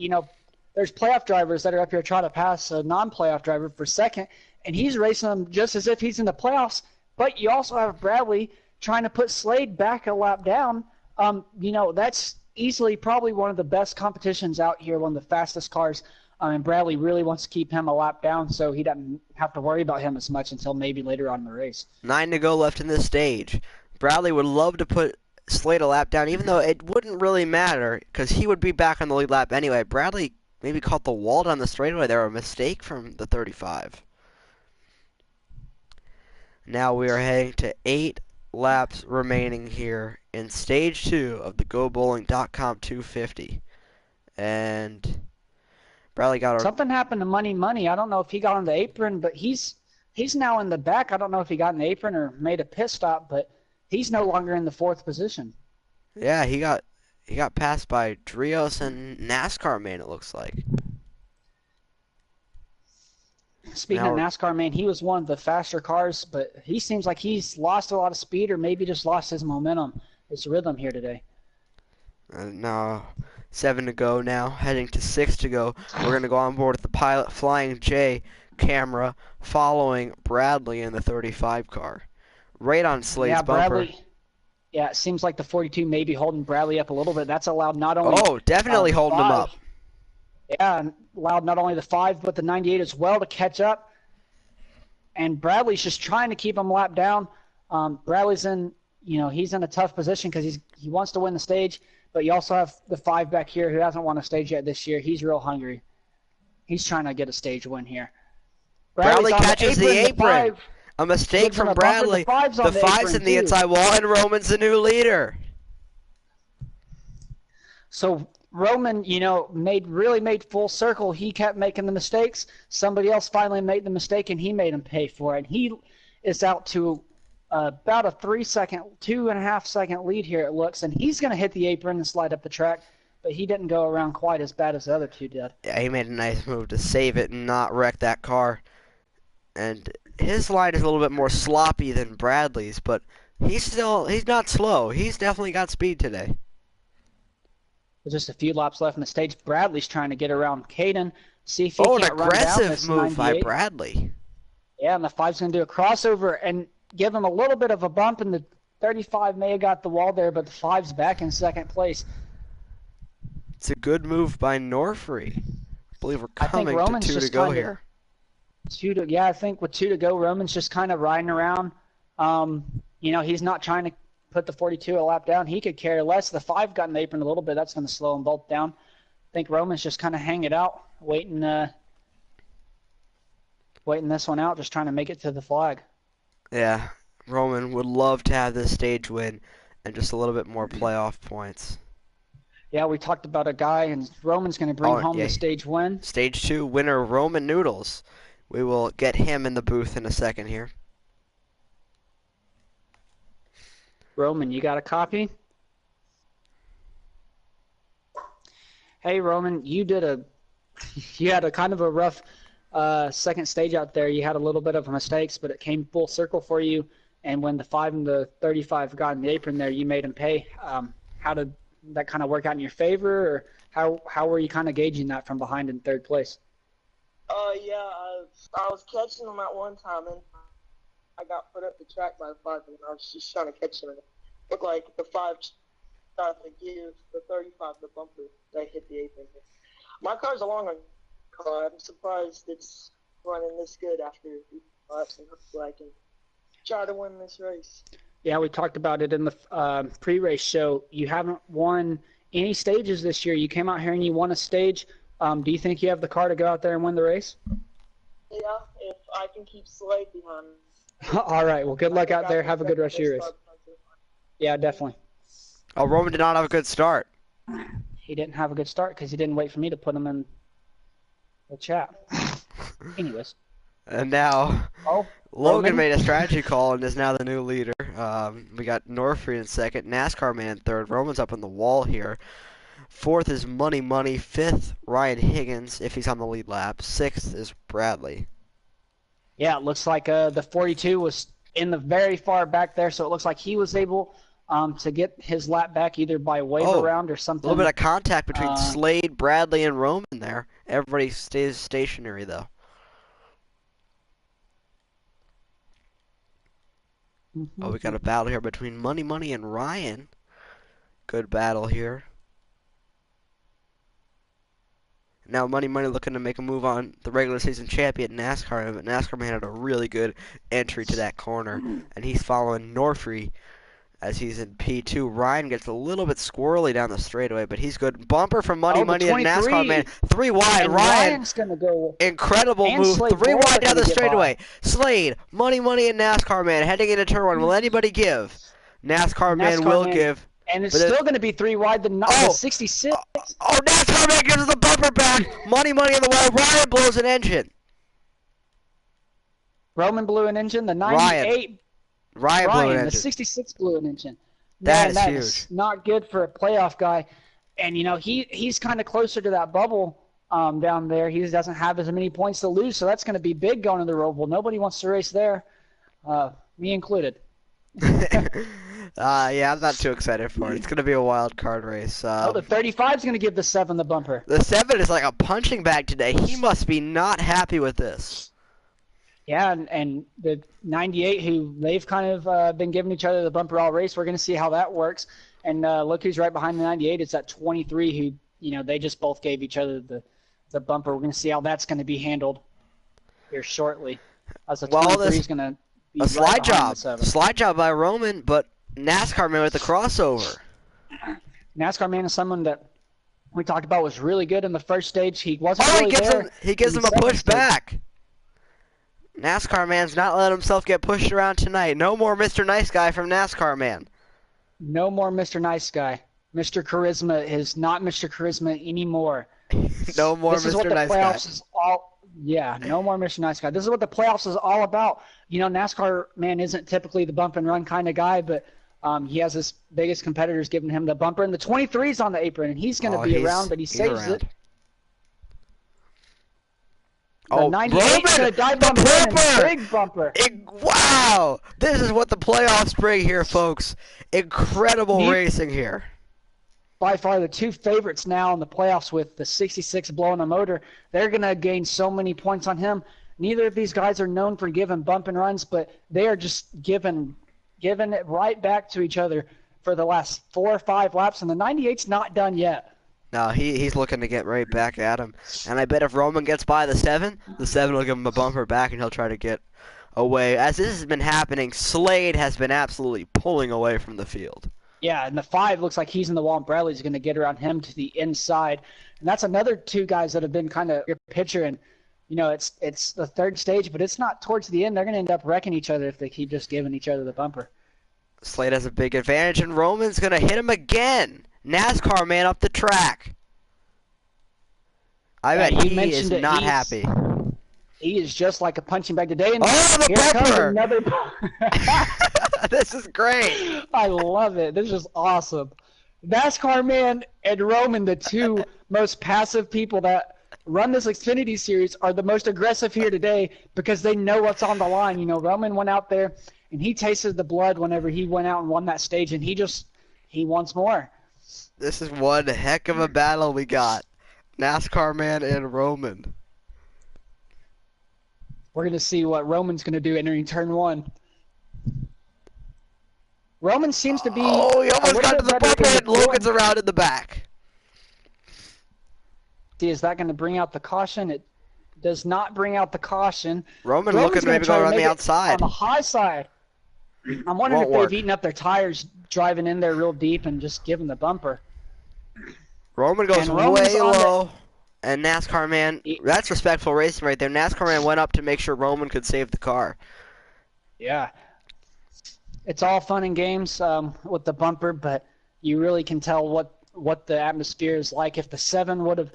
there's playoff drivers that are up here trying to pass a non-playoff driver for second, and he's racing them just as if he's in the playoffs. But you also have Bradley trying to put Slade back a lap down. That's easily probably one of the best competitions out here, one of the fastest cars. And Bradley really wants to keep him a lap down so he doesn't have to worry about him as much until maybe later on in the race. 9 to go left in this stage. Bradley would love to put Slade a lap down, even though it wouldn't really matter because he would be back on the lead lap anyway. Bradley maybe caught the wall down the straightaway there, a mistake from the 35. Now we are heading to 8 laps remaining here in stage 2 of the GoBowling.com 250. And Bradley got something happened to Money. I don't know if he got on the apron, but he's now in the back. I don't know if he got in the apron or made a pit stop, but he's no longer in the 4th position. Yeah, he got passed by Drios and Nascar Man, it looks like. Speaking of NASCAR Man, he was one of the faster cars, but he seems like he's lost a lot of speed or maybe just lost his momentum, his rhythm here today. Now 7 to go now, heading to 6 to go. We're going to go on board with the Pilot Flying J camera following Bradley in the 35 car. Right on Slade's bumper. Yeah, it seems like the 42 may be holding Bradley up a little bit. That's allowed not only... Oh, definitely holding him up. Yeah, and allowed not only the 5 but the 98 as well to catch up. And Bradley's just trying to keep him lapped down. Bradley's in, he's in a tough position because he wants to win the stage, but you also have the 5 back here who hasn't won a stage yet this year. He's real hungry. He's trying to get a stage win here. Bradley catches the apron. A mistake from Bradley. The 5's in the inside wall, and Roman's the new leader. So Roman, made full circle. He kept making the mistakes. Somebody else finally made the mistake, and he made him pay for it. He is out to about a 2.5 second lead here, it looks, and he's going to hit the apron and slide up the track, but he didn't go around quite as bad as the other 2 did. Yeah, he made a nice move to save it and not wreck that car. And his line is a little bit more sloppy than Bradley's, but he's not slow. He's definitely got speed today. With just a few laps left in the stage, Bradley's trying to get around Caden, see if he an can't run down aggressive this move 98. by Bradley. Yeah, and the 5's going to do a crossover and give him a little bit of a bump, and the 35 may have got the wall there, but the 5's back in second place. It's a good move by Norfree. I believe we're coming to 2 to go here. I think with 2 to go, Roman's just kind of riding around. He's not trying to put the 42 a lap down. He could carry less. The 5 got in the apron a little bit. That's going to slow them both down. I think Roman's just kind of hanging out, waiting this one out, just trying to make it to the flag. Yeah, Roman would love to have this stage win and just a little bit more playoff points. Yeah, we talked about a guy, and Roman's going to bring home yeah. the stage win. Stage 2 winner Roman Noodles. We will get him in the booth in a second here. Roman, you got a copy? Hey, Roman, you had a kind of a rough second stage out there. You had a little bit of mistakes, but it came full circle for you. And when the 5 and the 35 got in the apron there, you made them pay. How did that kind of work out in your favor, or how were you kind of gauging that from behind in third place? Yeah, I was catching them at one time, and I got put up the track by the 5, and I was just trying to catch them. And it looked like the 5 tried to give the 35 the bumper that hit the apron. My car's a long run car. I'm surprised it's running this good after laps, and hopefully I can try to win this race. Yeah, we talked about it in the pre-race show. You haven't won any stages this year. You came out here and you won a stage. Do you think you have the car to go out there and win the race? Yeah, if I can keep Slade behind me. All right. Well, good luck out there. Have a good rest of your race. Yeah, definitely. Oh, Roman did not have a good start. He didn't have a good start because he didn't wait for me to put him in the chat. Anyways. And now Logan Roman made a strategy call and is now the new leader. We got Norfree in second, NASCAR man in third. Roman's up on the wall here. Fourth is Money. Fifth, Ryan Higgins, if he's on the lead lap. Sixth is Bradley. Yeah, it looks like the 42 was in the very far back there, so it looks like he was able to get his lap back either by wave around or A something. little bit of contact between Slade, Bradley, and Roman there. Everybody stays stationary, though. Mm-hmm. Oh, we got a battle here between Money and Ryan. Good battle here. Now Money looking to make a move on the regular season champion NASCAR, but NASCAR man had a really good entry to that corner, and he's following Norfree as he's in P2. Ryan gets a little bit squirrely down the straightaway, but he's good. Bumper from Money and NASCAR man. 3 wide. And Ryan, Ryan's gonna go. incredible and move. Slade 3 wide down the get straightaway. by. Slade, Money and NASCAR man heading into turn 1. Will anybody give? NASCAR man will give. And it's But still going to be 3 wide. The 66. Oh, NASCAR man gives us the bumper back. Money in the way. Ryan blows an engine. Roman blew an engine. The 98. Ryan blew an engine. The 66 blew an engine. That Man, is is huge. not good for a playoff guy. And, you know, he's kind of closer to that bubble down there. He doesn't have as many points to lose, so that's going to be big going to the Roval. Nobody wants to race there, me included. Yeah, I'm not too excited for it. It's going to be a wild card race. The 35 is going to give the 7 the bumper. The 7 is like a punching bag today. He must be not happy with this. Yeah, and the 98, who they've kind of been giving each other the bumper all race. We're going to see how that works. And look who's right behind the 98. It's that 23 who, you know, they just both gave each other the bumper. We're going to see how that's going to be handled here shortly. As the 23 is going to be a slide right job. The 7. Slide job by Roman, but NASCAR man with the crossover. NASCAR man is someone that we talked about was really good in the first stage. He wasn't really there. He gives him a push back. NASCAR man's not letting himself get pushed around tonight. No more Mr. Nice Guy from NASCAR man. No more Mr. Nice Guy. Mr. Charisma is not Mr. Charisma anymore. No more This is Mr. what the Nice Guy. playoffs is all. Yeah, no more Mr. Nice Guy. This is what the playoffs is all about. You know, NASCAR man isn't typically the bump and run kind of guy, but he has his biggest competitors giving him the bumper, and the 23's on the apron, and he's going to be around, but he saves it. The 98's going to dive bumper in, big bumper. Wow! This is what the playoffs bring here, folks. Incredible racing here. By far the 2 favorites now in the playoffs with the 66 blowing a motor. They're going to gain so many points on him. Neither of these guys are known for giving bump and runs, but they are just giving it right back to each other for the last 4 or 5 laps, and the 98's not done yet. No, he's looking to get right back at him. And I bet if Roman gets by the 7 will give him a bumper back, and he'll try to get away. As this has been happening, Slade has been absolutely pulling away from the field. Yeah, and the 5 looks like he's in the wall, and Bradley's going to get around him to the inside. And that's another 2 guys that have been kind of your pitcher. And, you know, it's the 3rd stage, but it's not towards the end. They're going to end up wrecking each other if they keep just giving each other the bumper. Slade has a big advantage, and Roman's going to hit him again. NASCAR man up the track. I bet you he is mentioned it. not happy. He is just like a punching bag today. And Oh, the here comes bumper! another. This is great. I love it. This is awesome. NASCAR man and Roman, the two most passive people that run this Xfinity series, are the most aggressive here today because they know what's on the line. You know, Roman went out there and he tasted the blood whenever he went out and won that stage, and he wants more. This is one heck of a battle we got. NASCAR man and Roman. We're going to see what Roman's going to do entering turn one. Roman seems to be Oh, he a almost little got to bit the better bumper in and the Logan's form. around in the back. See, is that going to bring out the caution? It does not bring out the caution. Roman Roman's looking to gonna maybe try go to around make the it outside. on the high side. I'm wondering Won't if they've work. eaten up their tires driving in there real deep and just giving the bumper. Roman goes And Roman's way on the- low. And NASCAR man, that's respectful racing right there. NASCAR man went up to make sure Roman could save the car. Yeah. It's all fun and games with the bumper, but you really can tell what the atmosphere is like. If the 7 would have,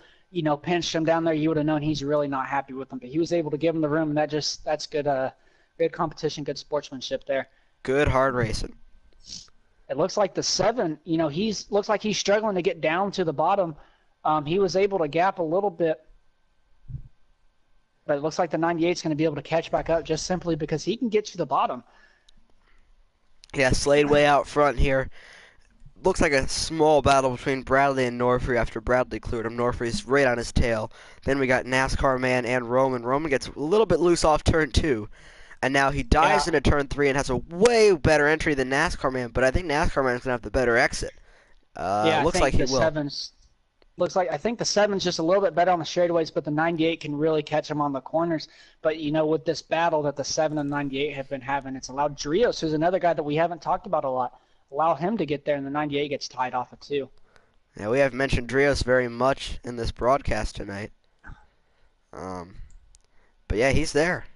pinched him down there, you would have known he's really not happy with him. But he was able to give him the room, and that's good. Good competition, good sportsmanship there. Good hard racing. It looks like the 7, looks like he's struggling to get down to the bottom. He was able to gap a little bit, but it looks like the 98 is going to be able to catch back up just simply because he can get to the bottom. Yeah, Slade way out front here. Looks like a small battle between Bradley and Norfree after Bradley cleared him. Norfree's right on his tail. Then we got NASCAR man and Roman. Roman gets a little bit loose off turn 2. And now he dives into turn 3 and has a way better entry than NASCAR man, but I think NASCAR man's going to have the better exit. Looks like he will. I think the 7's just a little bit better on the straightaways, but the 98 can really catch him on the corners. But, with this battle that the 7 and 98 have been having, it's allowed Drios, who's another guy that we haven't talked about a lot, allow him to get there, and the 98 gets tied off of 2. Yeah, we haven't mentioned Drios very much in this broadcast tonight. But yeah, he's there.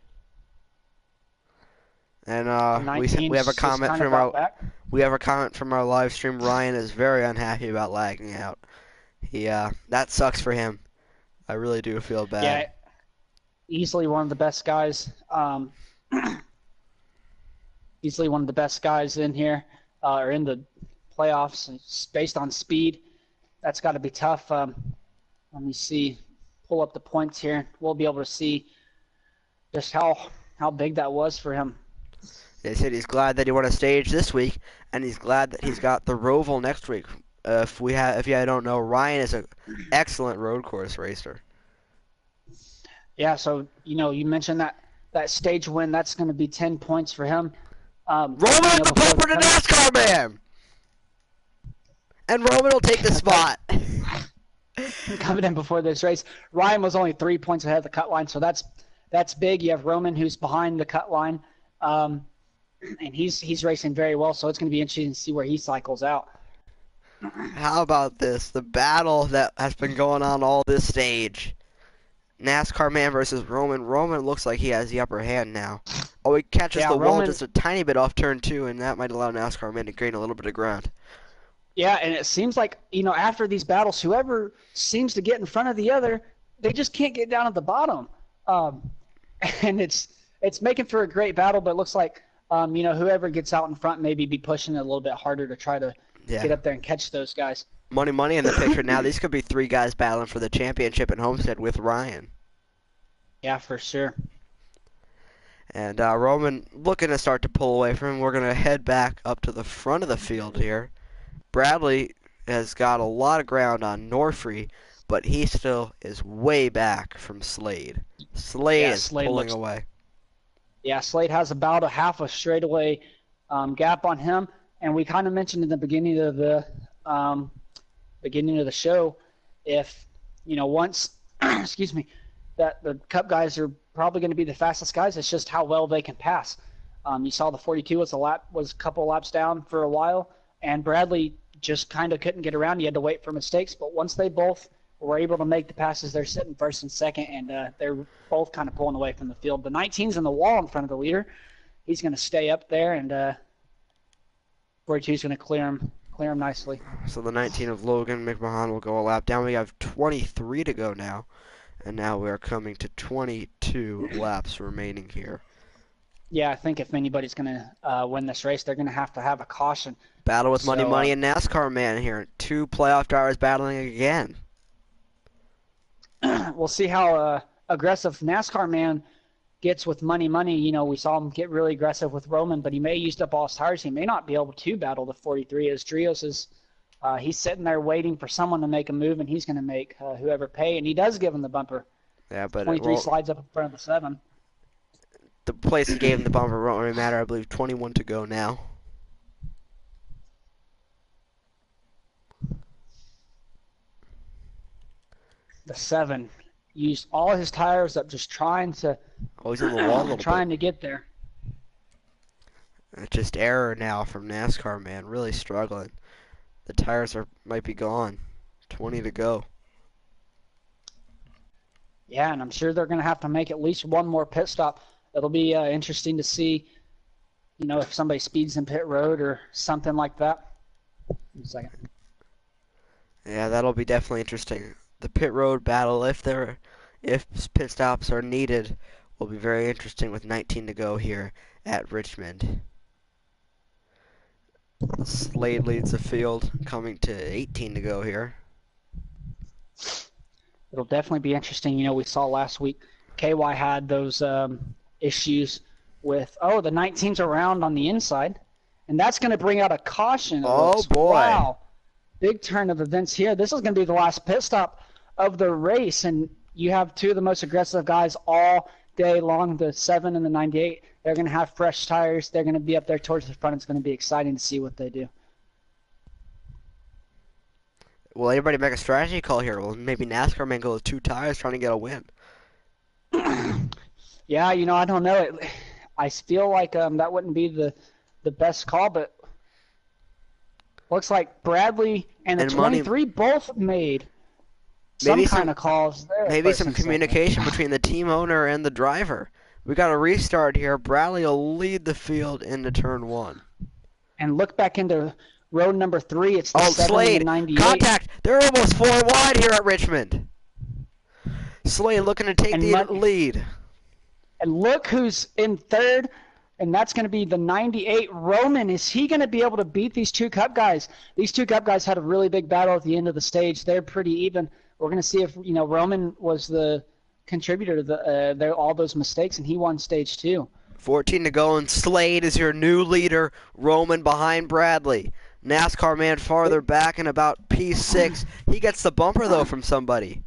And we have a comment from our live stream. Ryan is very unhappy about lagging out. That sucks for him. I really do feel bad. Yeah, easily one of the best guys. Easily one of the best guys in here, or in the playoffs. It's based on speed. That's got to be tough. Let me see. Pull up the points here. We'll be able to see just how big that was for him. They said he's glad that he won a stage this week, and he's glad that he's got the Roval next week. If you don't know, Ryan is an excellent road course racer. Yeah, so you mentioned that stage win. That's going to be 10 points for him. Roman at the bumper to NASCAR man, and Roman will take the spot. Coming in before this race, Ryan was only 3 points ahead of the cut line, so that's big. You have Roman who's behind the cut line, and he's racing very well. So it's going to be interesting to see where he cycles out. How about this? The battle that has been going on all this stage. NASCAR man versus Roman. Roman looks like he has the upper hand now. Oh, he catches the wall just a tiny bit off turn 2, and that might allow NASCAR man to gain a little bit of ground. Yeah, and it seems like, after these battles, whoever seems to get in front of the other, they just can't get down at the bottom. And it's making for a great battle, but it looks like, whoever gets out in front maybe be pushing it a little bit harder to try to get up there and catch those guys. Money in the picture now. These could be 3 guys battling for the championship in Homestead with Ryan. Yeah, for sure. And Roman looking to start to pull away from him. We're going to head back up to the front of the field here. Bradley has got a lot of ground on Norfree, but he still is way back from Slade. Slade pulling away. Yeah, Slade has about a half a straightaway gap on him, and we kind of mentioned in the beginning of the show, if once excuse me, that the Cup guys are probably going to be the fastest guys. It's just how well they can pass. You saw the 42 was a couple laps down for a while, and Bradley just kind of couldn't get around. He had to wait for mistakes, but once they both were able to make the passes, they're sitting first and second, and they're both kind of pulling away from the field. The 19's in the wall in front of the leader. He's going to stay up there, and 42's going to clear him clear him nicely. So the 19 of Logan McMahon will go a lap down. We have 23 to go now. And now we are coming to 22 laps remaining here. Yeah, I think if anybody's going to win this race, they're going to have a caution. Battle with Money and NASCAR Man here. 2 playoff drivers battling again. We'll see how aggressive NASCAR Man gets with Money. You know, we saw him get really aggressive with Roman, but he may have used up all his tires. He may not be able to battle the 43 as Drios is. He's sitting there waiting for someone to make a move, and he's going to make whoever pay, and he does give him the bumper. Yeah, but 23 slides up in front of the 7. The place he gave him the bumper won't really matter. I believe 21 to go now. The 7 used all his tires up, just trying to He's on the wall a little to get there. Just error now from NASCAR Man, really struggling. The tires might be gone. 20 to go. Yeah, and I'm sure they're going to have to make at least one more pit stop. It'll be interesting to see, you know, if somebody speeds in pit road or something like that. One second. Yeah, that'll be definitely interesting. The pit road battle, if pit stops are needed, will be very interesting with 19 to go here at Richmond. Slade leads the field, coming to 18 to go here. It'll definitely be interesting. You know, we saw last week KY had those issues with, the 19's around on the inside, and that's going to bring out a caution. Boy. Wow. Big turn of events here. This is going to be the last pit stop of the race, and you have 2 of the most aggressive guys all day long, the 7 and the 98. They're going to have fresh tires. They're going to be up there towards the front. It's going to be exciting to see what they do. Will anybody make a strategy call here? Will maybe NASCAR Man go with 2 tires trying to get a win? Yeah, you know, I don't know. I feel like that wouldn't be the best call, but looks like Bradley and the 23 both made some kind of calls there. Maybe some communication between the team owner and the driver. We got a restart here. Bradley will lead the field into turn 1. And look back into road number 3. It's the 7 Slade, and the 98. Contact! They're almost 4 wide here at Richmond. Slade looking to take the lead. And look who's in 3rd, and that's going to be the 98 Roman. Is he going to be able to beat these 2 Cup guys? These 2 Cup guys had a really big battle at the end of the stage. They're pretty even. We're going to see if, you know, Roman was the contributor to all those mistakes, and he won stage 2. 14 to go, and Slade is your new leader. Roman behind Bradley. NASCAR Man farther back in about P6. He gets the bumper, though, from somebody.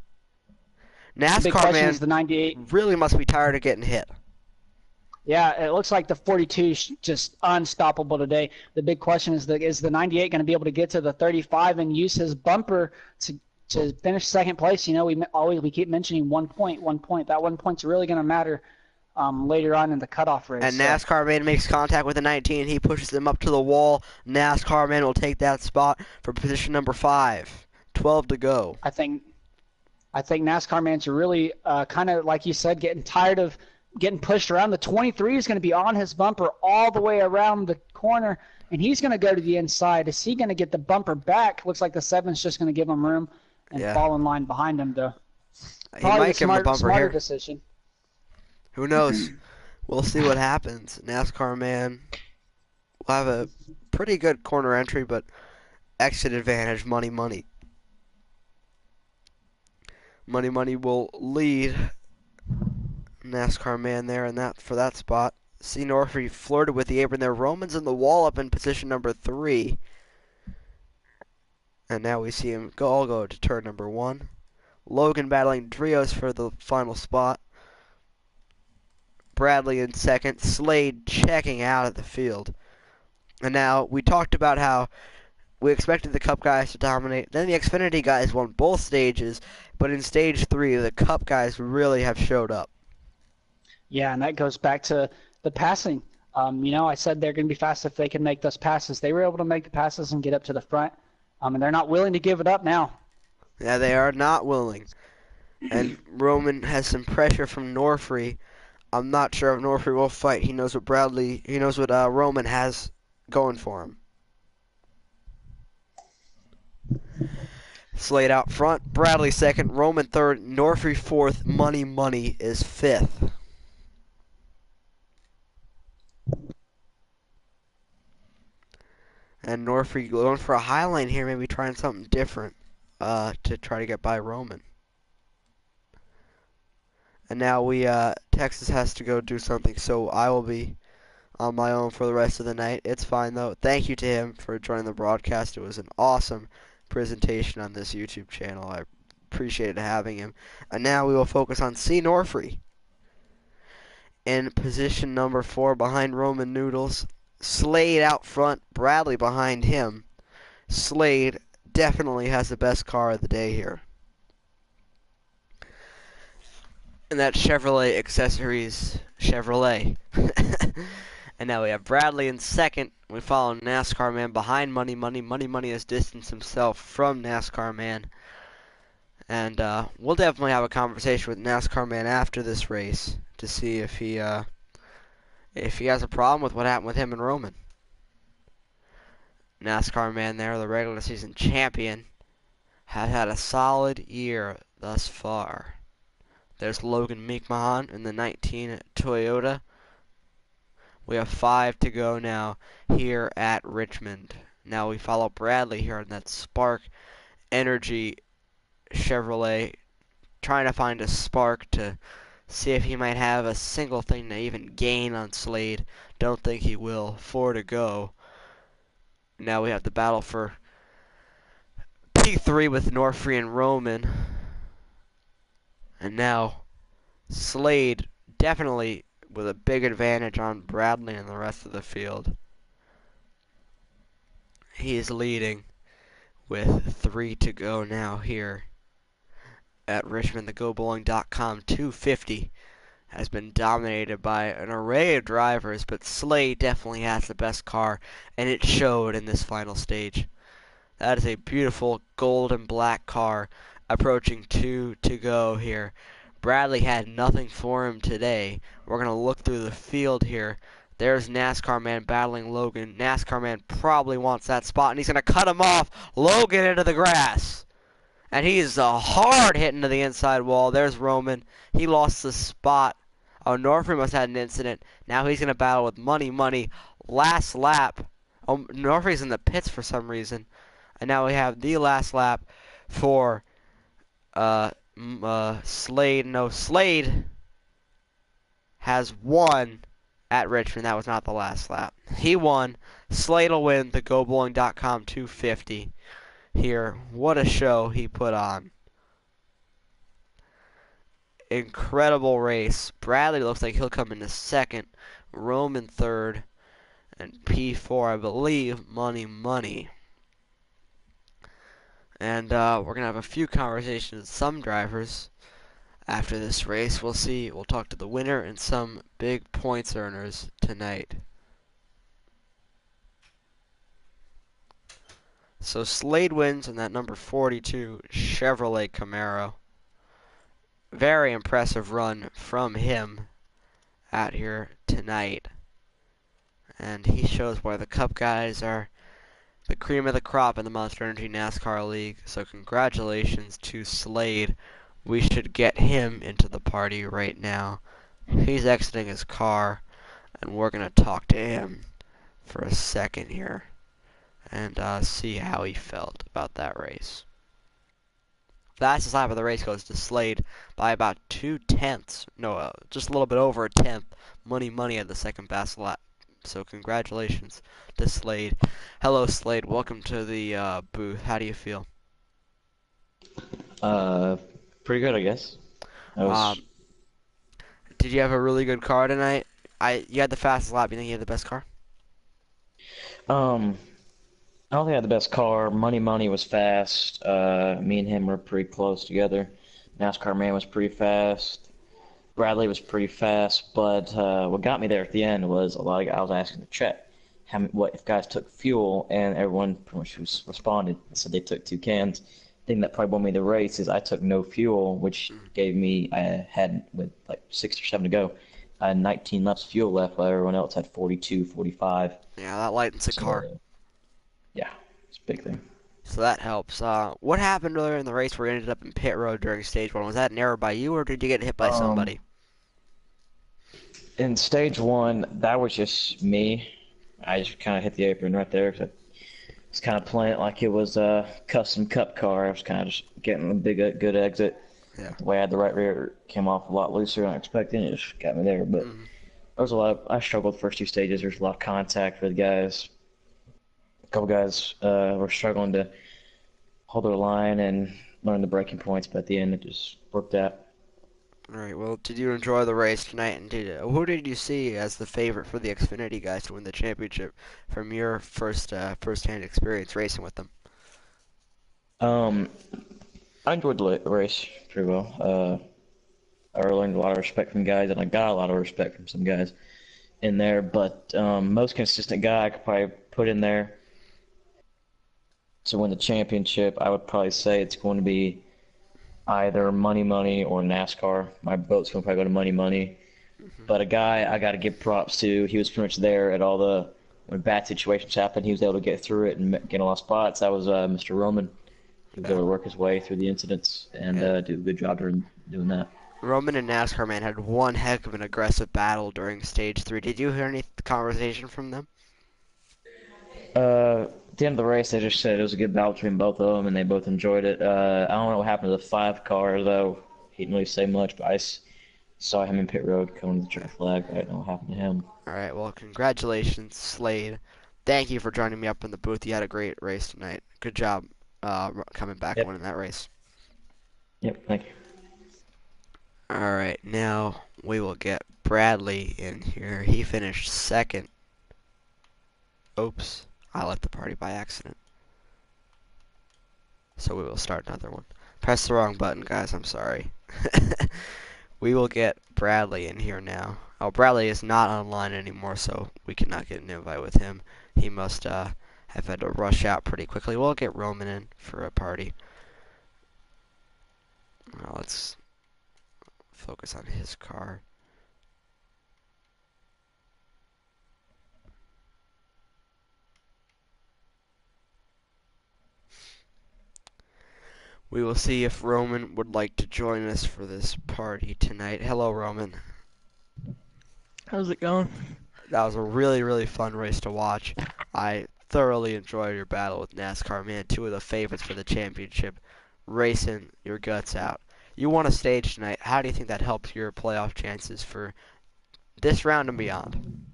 NASCAR Man is the 98. Really must be tired of getting hit. Yeah, it looks like the 42 is just unstoppable today. The big question is the 98 going to be able to get to the 35 and use his bumper to finish 2nd place? You know, we keep mentioning 1 point. That 1 point's really going to matter later on in the cutoff race. And NASCAR Man makes contact with the 19. He pushes him up to the wall. NASCAR Man will take that spot for position number 5. 12 to go. I think NASCAR Man's really kind of, like you said, getting tired of getting pushed around. The 23 is going to be on his bumper all the way around the corner, and he's going to go to the inside. Is he going to get the bumper back? Looks like the 7's just going to give him room and fall in line behind him, though. He might give him the bumper here. Decision. Who knows? We'll see what happens. NASCAR Man will have a pretty good corner entry, but exit advantage, money. Money will lead NASCAR Man there for that spot. See Norfrey flirted with the apron there. Roman's in the wall up in position number 3. And now we see him all go to turn number 1. Logan battling Drios for the final spot. Bradley in 2nd. Slade checking out of the field. And now we talked about how we expected the Cup guys to dominate. Then the Xfinity guys won both stages. But in stage 3, the Cup guys really have showed up. Yeah, and that goes back to the passing. You know, I said they're going to be fast if they can make those passes. They were able to make the passes and get up to the front. And they're not willing to give it up now. Yeah, they are not willing. And Roman has some pressure from Norfrey. I'm not sure if Norfrey will fight. He knows what Roman has going for him. Slade out front, Bradley second, Roman third, Norfrey fourth, Money is fifth. And Norfrey going for a high line here, maybe trying something different to try to get by Roman. And now Texas has to go do something, so I will be on my own for the rest of the night. It's fine though. Thank you to him for joining the broadcast. It was an awesome presentation on this YouTube channel. I appreciated having him. And now we will focus on C. Norfrey in position number 4 behind Roman Noodles. Slade out front, Bradley behind him. Slade definitely has the best car of the day here. And that's Chevrolet Accessories Chevrolet. And now we have Bradley in second. We follow NASCAR Man behind Money. Money has distanced himself from NASCAR Man. And we'll definitely have a conversation with NASCAR Man after this race to see if he has a problem with what happened with him and Roman. NASCAR Man there, the regular season champion, has had a solid year thus far. There's Logan Meekmahan in the 19 Toyota. We have 5 to go now here at Richmond. Now we follow Bradley here in that Spark Energy Chevrolet, trying to find a spark to see if he might have a single thing to even gain on Slade. Don't think he will. 4 to go. Now we have the battle for P3 with Norfrey and Roman. And now Slade definitely with a big advantage on Bradley and the rest of the field. He is leading with 3 to go now here at Richmond. The GoBowling.com 250 has been dominated by an array of drivers, but Slade definitely has the best car, and it showed in this final stage. That is a beautiful gold and black car approaching 2 to go here. Bradley had nothing for him today. We're going to look through the field here. There's NASCAR Man battling Logan. NASCAR Man probably wants that spot, and he's going to cut him off. Logan into the grass. And he's hard hitting to the inside wall. There's Roman. He lost the spot. Oh, Norfrey must have had an incident. Now he's going to battle with Money. Last lap. Oh, Norfrey's in the pits for some reason. And now we have the last lap for Slade. No, Slade has won at Richmond. That was not the last lap. He won. Slade will win the GoBowling.com 250 here. What a show he put on. Incredible race. Bradley looks like he'll come into second. Roman third. And P4, I believe, Money. And we're going to have a few conversations with some drivers after this race. We'll see. We'll talk to the winner and some big points earners tonight. So Slade wins in that number 42 Chevrolet Camaro. Very impressive run from him out here tonight. And he shows why the Cup guys are the cream of the crop in the Monster Energy NASCAR League. So congratulations to Slade. We should get him into the party right now. He's exiting his car, and we're going to talk to him for a second here and see how he felt about that race. Fastest lap of the race goes to Slade by about 2/10. No, just a little bit over a tenth. Money had the second fastest lap. So congratulations to Slade. Hello, Slade. Welcome to the booth. How do you feel? Pretty good, I guess. Did you have a really good car tonight? You had the fastest lap. You think you had the best car? I don't think I had the best car. Money was fast. Me and him were pretty close together. NASCAR Man was pretty fast. Bradley was pretty fast, but what got me there at the end was I was asking the chat what if guys took fuel, and everyone pretty much responded. Said they took 2 cans. The thing that probably won me the race is I took no fuel, which gave me I had with like 6 or 7 to go. I had 19 less fuel left, while everyone else had 42, 45. Yeah, that lightens the car. Yeah, it's a big thing. So that helps. What happened earlier in the race where you ended up in pit road during stage one? Was that an error by you, or did you get hit by Um, somebody? in stage one, that was just me. I just kind of hit the apron right there 'cause I was kind of playing it like it was a custom cup car. I was kind of just getting a big, good exit. Yeah. The way I had the right rear came off a lot looser than I expected. It just got me there. But Mm. there was a lot of, I struggled the first two stages. There's a lot of contact with guys. A couple guys were struggling to hold their line and learn the breaking points, but at the end it just worked out. All right. Well, did you enjoy the race tonight? And who did you see as the favorite for the Xfinity guys to win the championship from your first-hand experience racing with them? Um, I enjoyed the race pretty well. I learned a lot of respect from guys, and I got a lot of respect from some guys in there. But most consistent guy I could probably put in there to win the championship, I would probably say it's going to be either Money Money or NASCAR. My vote's going to probably go to Money Money. Hmm. But a guy I got to give props to, he was pretty much there at all the when bad situations happened. He was able to get through it and get a lot of spots. That was Mr. Roman. He was Yeah. able to work his way through the incidents and And do a good job doing that. Roman and NASCAR man had one heck of an aggressive battle during stage three. Did you hear any conversation from them? At the end of the race, they just said it was a good battle between both of them, and they both enjoyed it. I don't know what happened to the five car, though. He didn't really say much, but saw him in pit road coming to the track flag. I don't know what happened to him. All right. Well, congratulations, Slade. Thank you for joining me up in the booth. You had a great race tonight. Good job coming back and Yep, winning that race. yep, thank you. All right. Now we will get Bradley in here. He finished second. Oops. I left the party by accident. So we will start another one. Press the wrong button, guys. I'm sorry. We will get Bradley in here now. Oh, Bradley is not online anymore, so we cannot get an invite with him. He must have had to rush out pretty quickly. We'll get Roman in for a party. Now let's focus on his car. We will see if Roman would like to join us for this party tonight. Hello, Roman. How's it going? That was a really, really fun race to watch. I thoroughly enjoyed your battle with NASCAR, man. Two of the favorites for the championship, racing your guts out. You won a stage tonight. How do you think that helps your playoff chances for this round and beyond?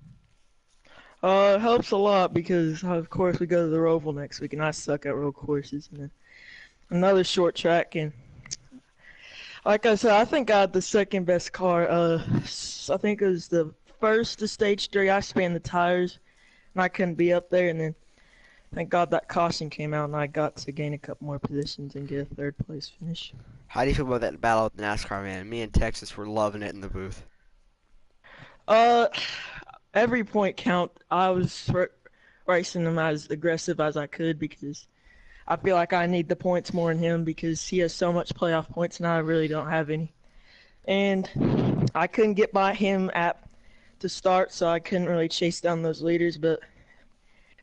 It helps a lot because, of course, we go to the Roval next week, and I suck at road courses. And then another short track, and like I said, I think I had the second best car. I think it was the first to stage three. I spanned the tires, and I couldn't be up there. And then, thank God that caution came out, and I got to gain a couple more positions and get a third place finish. How do you feel about that battle with NASCAR, man? Me and Texas were loving it in the booth. Uh, every point count. I was racing him as aggressive as I could because I feel like I need the points more than him because he has so much playoff points and I really don't have any. And I couldn't get by him to start, so I couldn't really chase down those leaders, but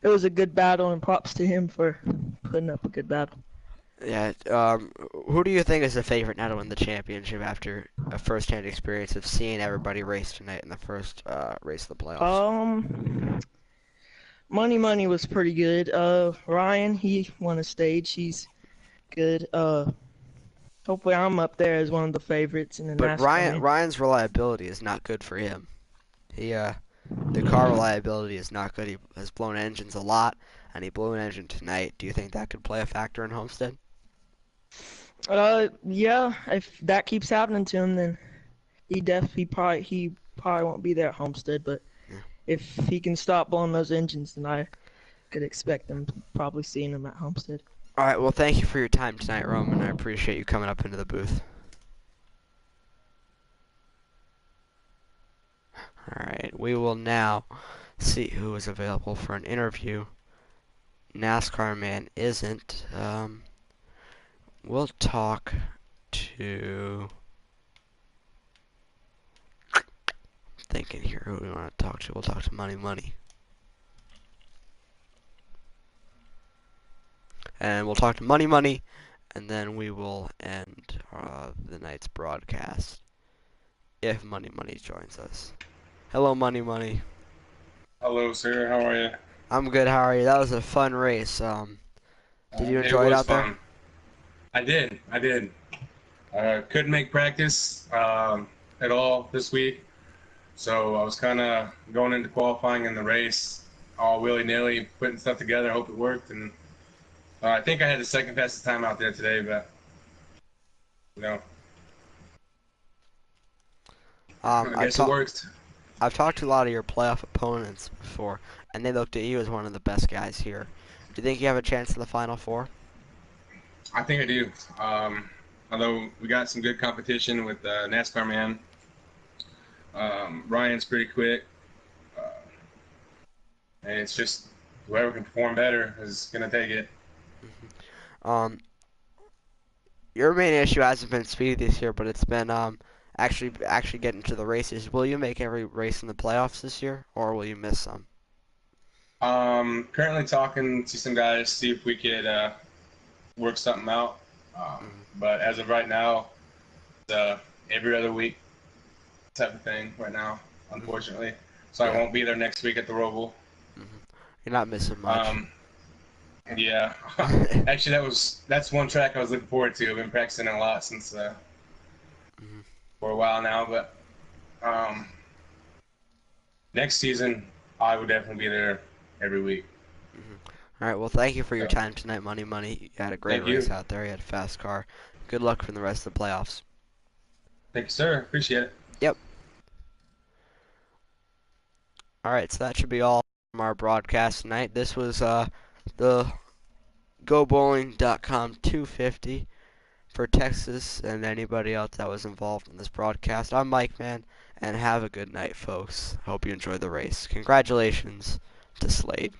it was a good battle, and props to him for putting up a good battle. Yeah. Who do you think is the favorite now to win the championship after a first-hand experience of seeing everybody race tonight in the first race of the playoffs? Money Money was pretty good. Ryan, he won a stage. He's good. Hopefully I'm up there as one of the favorites in the But NASCAR man. Ryan's reliability is not good for him. The car reliability is not good. He has blown engines a lot, and he blew an engine tonight. Do you think that could play a factor in Homestead? Yeah, if that keeps happening to him, then he probably won't be there at Homestead. But Yeah. if he can stop blowing those engines, then I could expect them probably seeing him at Homestead. All right. Well, thank you for your time tonight, Roman. I appreciate you coming up into the booth. All right. We will now see who is available for an interview. NASCAR man isn't. We'll talk to. Thinking here who we want to talk to. We'll talk to Money Money. and we'll talk to Money Money, and then we will end the night's broadcast if Money Money joins us. Hello, Money Money. Hello, sir. How are you? I'm good. How are you? That was a fun race. Did you It enjoy it was out there? fun. I did. I did. Couldn't make practice at all this week, so I was kind of going into qualifying in the race all willy-nilly, putting stuff together. Hope it worked, and I think I had the second fastest time out there today, but you know, I I've guess it talked. worked. I've talked to a lot of your playoff opponents before, and they looked at you as one of the best guys here. Do you think you have a chance in the Final Four? I think I do. Although we got some good competition with NASCAR man. Ryan's pretty quick. Uh, and it's just whoever can perform better is going to take it. Um, your main issue hasn't been speed this year, but it's been actually getting to the races. Will you make every race in the playoffs this year, or will you miss some? Currently talking to some guys, see if we could work something out. But as of right now, it's every other week type of thing right now, unfortunately. So I Yeah. won't be there next week at the Roval. You're not missing much. Yeah. Actually, that's one track I was looking forward to. I've been practicing a lot since for a while now, but next season I would definitely be there every week. All right. Well, thank you for your So, time tonight, Money Money. You had a great thank race you. out there. You had a fast car. Good luck for the rest of the playoffs. Thank you, sir. Appreciate it. Yep. All right. So that should be all from our broadcast tonight. This was the GoBowling.com 250 for Texas and anybody else that was involved in this broadcast. I'm Mike, man, and have a good night, folks. Hope you enjoyed the race. Congratulations to Slade.